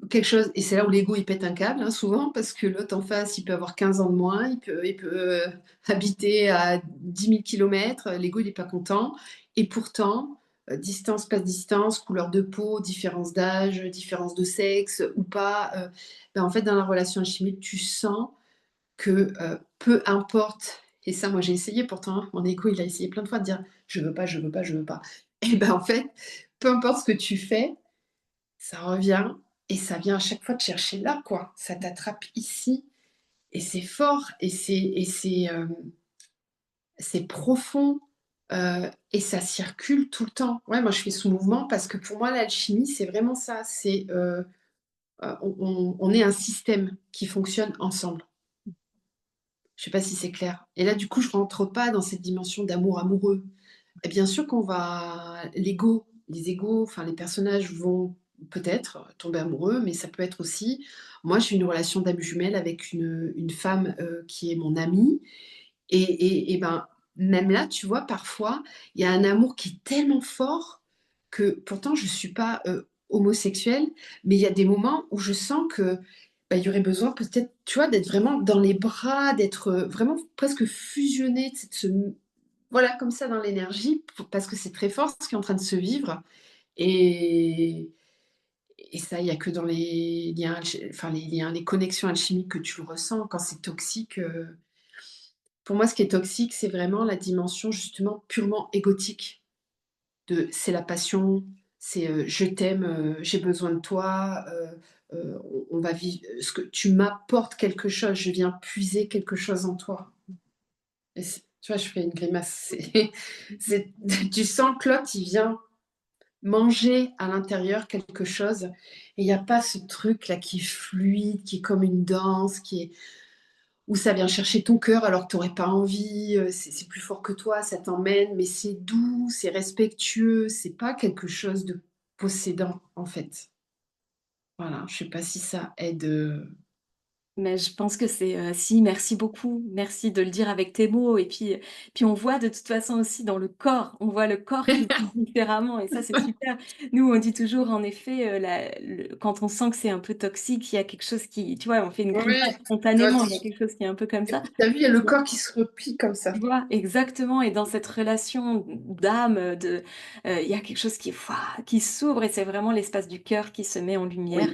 quelque chose et c'est là où l'ego, il pète un câble, hein, souvent, parce que l'autre en face, il peut avoir 15 ans de moins, il peut habiter à 10 000 kilomètres, l'ego, il est pas content et pourtant, distance, pas distance, couleur de peau, différence d'âge, différence de sexe ou pas, bah, en fait, dans la relation alchimique, tu sens que, peu importe et ça, moi, j'ai essayé pourtant, hein, mon ego, il a essayé plein de fois de dire: «Je veux pas, je veux pas, je veux pas» et ben, en fait, peu importe ce que tu fais, ça revient et ça vient à chaque fois te chercher là, quoi. Ça t'attrape ici et c'est fort c'est profond, et ça circule tout le temps. Ouais, moi, je fais ce mouvement parce que pour moi, l'alchimie, c'est vraiment ça. C'est, on est un système qui fonctionne ensemble. Je sais pas si c'est clair? Et là, du coup, je rentre pas dans cette dimension d'amour amoureux. Et bien sûr qu'on va les égos, enfin les personnages vont peut-être tomber amoureux, mais ça peut être aussi moi j'ai une relation d'âme jumelle avec une femme, qui est mon amie et ben, même là, tu vois, parfois, il y a un amour qui est tellement fort que pourtant je suis pas, homosexuelle, mais il y a des moments où je sens que, bah, il y aurait besoin peut-être, tu vois, d'être vraiment dans les bras, d'être, vraiment presque fusionnée, tu sais, de se voilà, comme ça dans l'énergie, parce que c'est très fort ce qui est en train de se vivre et et ça, il y a que dans les liens enfin les liens, les connexions alchimiques que tu le ressens. Quand c'est toxique, pour moi, ce qui est toxique, c'est vraiment la dimension justement purement égotique de c'est la passion, c'est, je t'aime, j'ai besoin de toi, on va vivre ce que tu m'apportes quelque chose, je viens puiser quelque chose en toi. Et tu vois, je fais une grimace. C'est tu sens que l'autre, il vient manger à l'intérieur quelque chose et il y a pas ce truc là qui est fluide, qui est comme une danse, qui est où ça vient chercher ton cœur alors que tu aurais pas envie, c'est plus fort que toi, ça t'emmène, mais c'est doux, c'est respectueux, c'est pas quelque chose de possédant, en fait. Voilà, je sais pas si ça aide, Mais je pense que c'est, si, merci beaucoup. Merci de le dire avec tes mots et puis on voit de toute façon aussi dans le corps, on voit le corps qui vit différemment et ça, c'est super. Nous, on dit toujours en effet, la le quand on sent que c'est un peu toxique, il y a quelque chose qui tu vois, on fait une grimace ouais, toi spontanément, il y a quelque chose qui est un peu comme ça. tu vu, il y a le corps qui se replie comme ça. Tu vois? Exactement et dans cette relation d'âme, il y a quelque chose qui s'ouvre et c'est vraiment l'espace du cœur qui se met en lumière.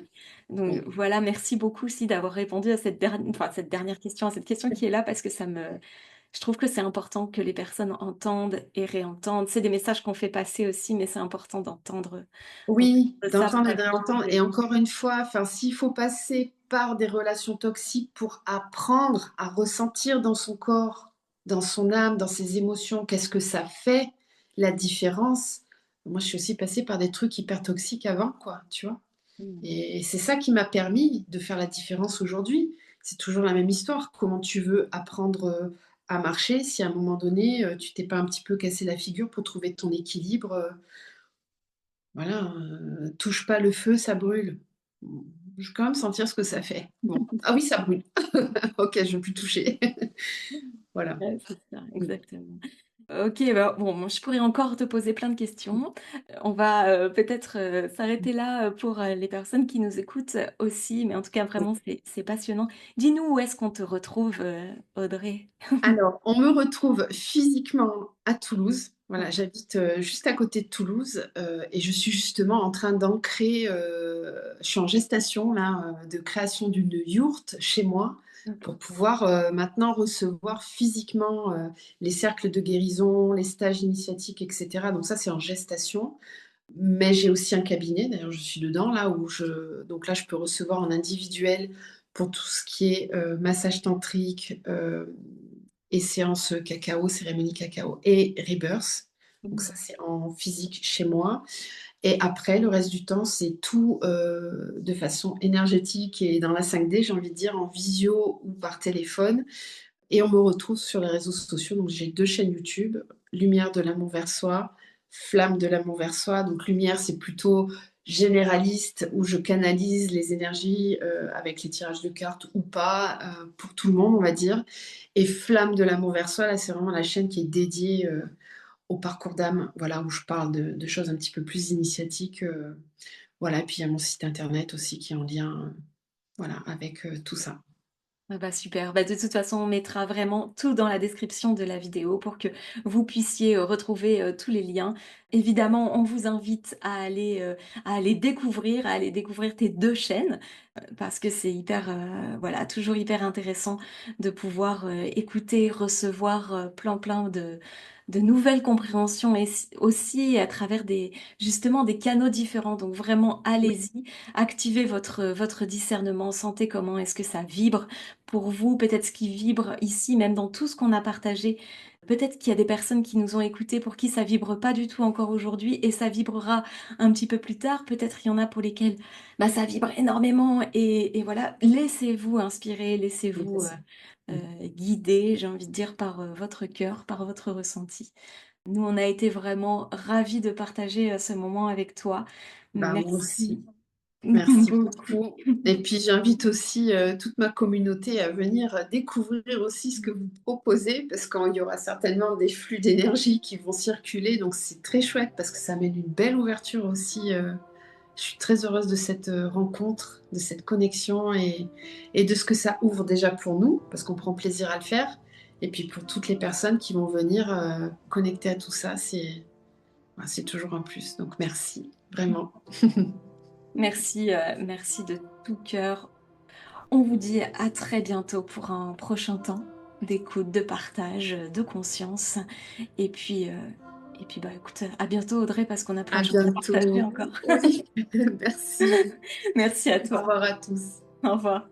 Oui, Donc oui. voilà, merci beaucoup aussi d'avoir répondu à cette dernière question, à cette question qui est là parce que je trouve que c'est important que les personnes entendent et réentendent. C'est des messages qu'on fait passer aussi, mais c'est important d'entendre Oui, ça pour d'entendre et de être réentendre et éclairé. encore une fois, enfin, s'il faut passer par des relations toxiques pour apprendre à ressentir dans son corps, dans son âme, dans ses émotions, qu'est-ce que ça fait, la différence? Moi, je suis aussi passée par des trucs hyper toxiques avant, quoi, tu vois? Mmh. Et c'est ça qui m'a permis de faire la différence aujourd'hui. C'est toujours la même histoire. Comment tu veux apprendre, à marcher si à un moment donné, tu t'es pas un petit peu cassé la figure pour trouver ton équilibre, voilà, touche pas le feu, ça brûle. Mmh, je veux quand même sentir ce que ça fait. Bon. Ah oui, ça brûle. OK, je veux plus toucher. Voilà. Ouais, c'est ça, Mmh. exactement. OK, bah, bon, moi, je pourrais encore te poser plein de questions. On va, peut-être, s'arrêter là, pour, les personnes qui nous écoutent, aussi, mais en tout cas, vraiment, c'est passionnant. Dis-nous où est-ce qu'on te retrouve, Audrey? Alors, on me retrouve physiquement à Toulouse. Voilà, j'habite, juste à côté de Toulouse, et je suis justement en train d'ancrer, je suis en gestation là, de création d'une yourte chez moi OK. pour pouvoir, maintenant recevoir physiquement, les cercles de guérison, les stages initiatiques et cetera. Donc ça, c'est en gestation. Mais j'ai aussi un cabinet, d'ailleurs je suis dedans là où donc là je peux recevoir en individuel pour tout ce qui est, massage tantrique, et séances, cacao, cérémonie cacao et rebirth. Donc Mmh. ça c'est en physique chez moi et après le reste du temps c'est tout, de façon énergétique et dans la 5D j'ai envie de dire en visio ou par téléphone et on me retrouve sur les réseaux sociaux, donc j'ai 2 chaînes YouTube, Lumière de l'amour vers soi, Flamme de l'amour vers soi. Donc lumière, c'est plutôt généraliste où je canalise les énergies avec les tirages de cartes ou pas, pour tout le monde, on va dire. Et Flamme de l'amour vers soi, là, c'est vraiment la chaîne qui est dédiée au parcours d'âme, voilà, où je parle de choses un petit peu plus initiatiques. Voilà, et puis il y a mon site internet aussi qui est en lien, voilà, avec tout ça. Ah bah super, bah de toute façon on mettra vraiment tout dans la description de la vidéo pour que vous puissiez retrouver tous les liens. Évidemment, on vous invite à aller découvrir tes deux chaînes parce que c'est hyper, voilà, toujours hyper intéressant de pouvoir écouter, recevoir plein de nouvelles compréhensions et aussi à travers justement des canaux différents. Donc vraiment, allez-y, activez votre discernement, sentez comment est-ce que ça vibre pour vous, peut-être ce qui vibre ici, même dans tout ce qu'on a partagé. Peut-être qu'il y a des personnes qui nous ont écoutés pour qui ça vibre pas du tout encore aujourd'hui et ça vibrera un petit peu plus tard. Peut-être il y en a pour lesquels bah, ça vibre énormément et voilà, laissez-vous inspirer, laissez-vous Mmh. guider, j'ai envie de dire, par votre cœur, par votre ressenti. Nous, on a été vraiment ravis de partager ce moment avec toi. Bah, moi Merci aussi. Merci beaucoup. beaucoup. Et puis j'invite aussi toute ma communauté à venir découvrir aussi ce que vous proposez, parce qu'il y aura certainement des flux d'énergie qui vont circuler, donc c'est très chouette parce que ça mène une belle ouverture aussi. Je suis très heureuse de cette rencontre, de cette connexion et de ce que ça ouvre déjà pour nous, parce qu'on prend plaisir à le faire. Et puis pour toutes les personnes qui vont venir connecter à tout ça, c'est toujours un plus. Donc merci, vraiment. Merci, merci de tout cœur. On vous dit à très bientôt pour un prochain temps d'écoute, de partage, de conscience. Et puis, euh, et puis bah écoute, à bientôt Audrey parce qu'on a plein À de choses à partager bientôt. encore. Oui, merci. Merci à Au toi. revoir à tous. Au revoir.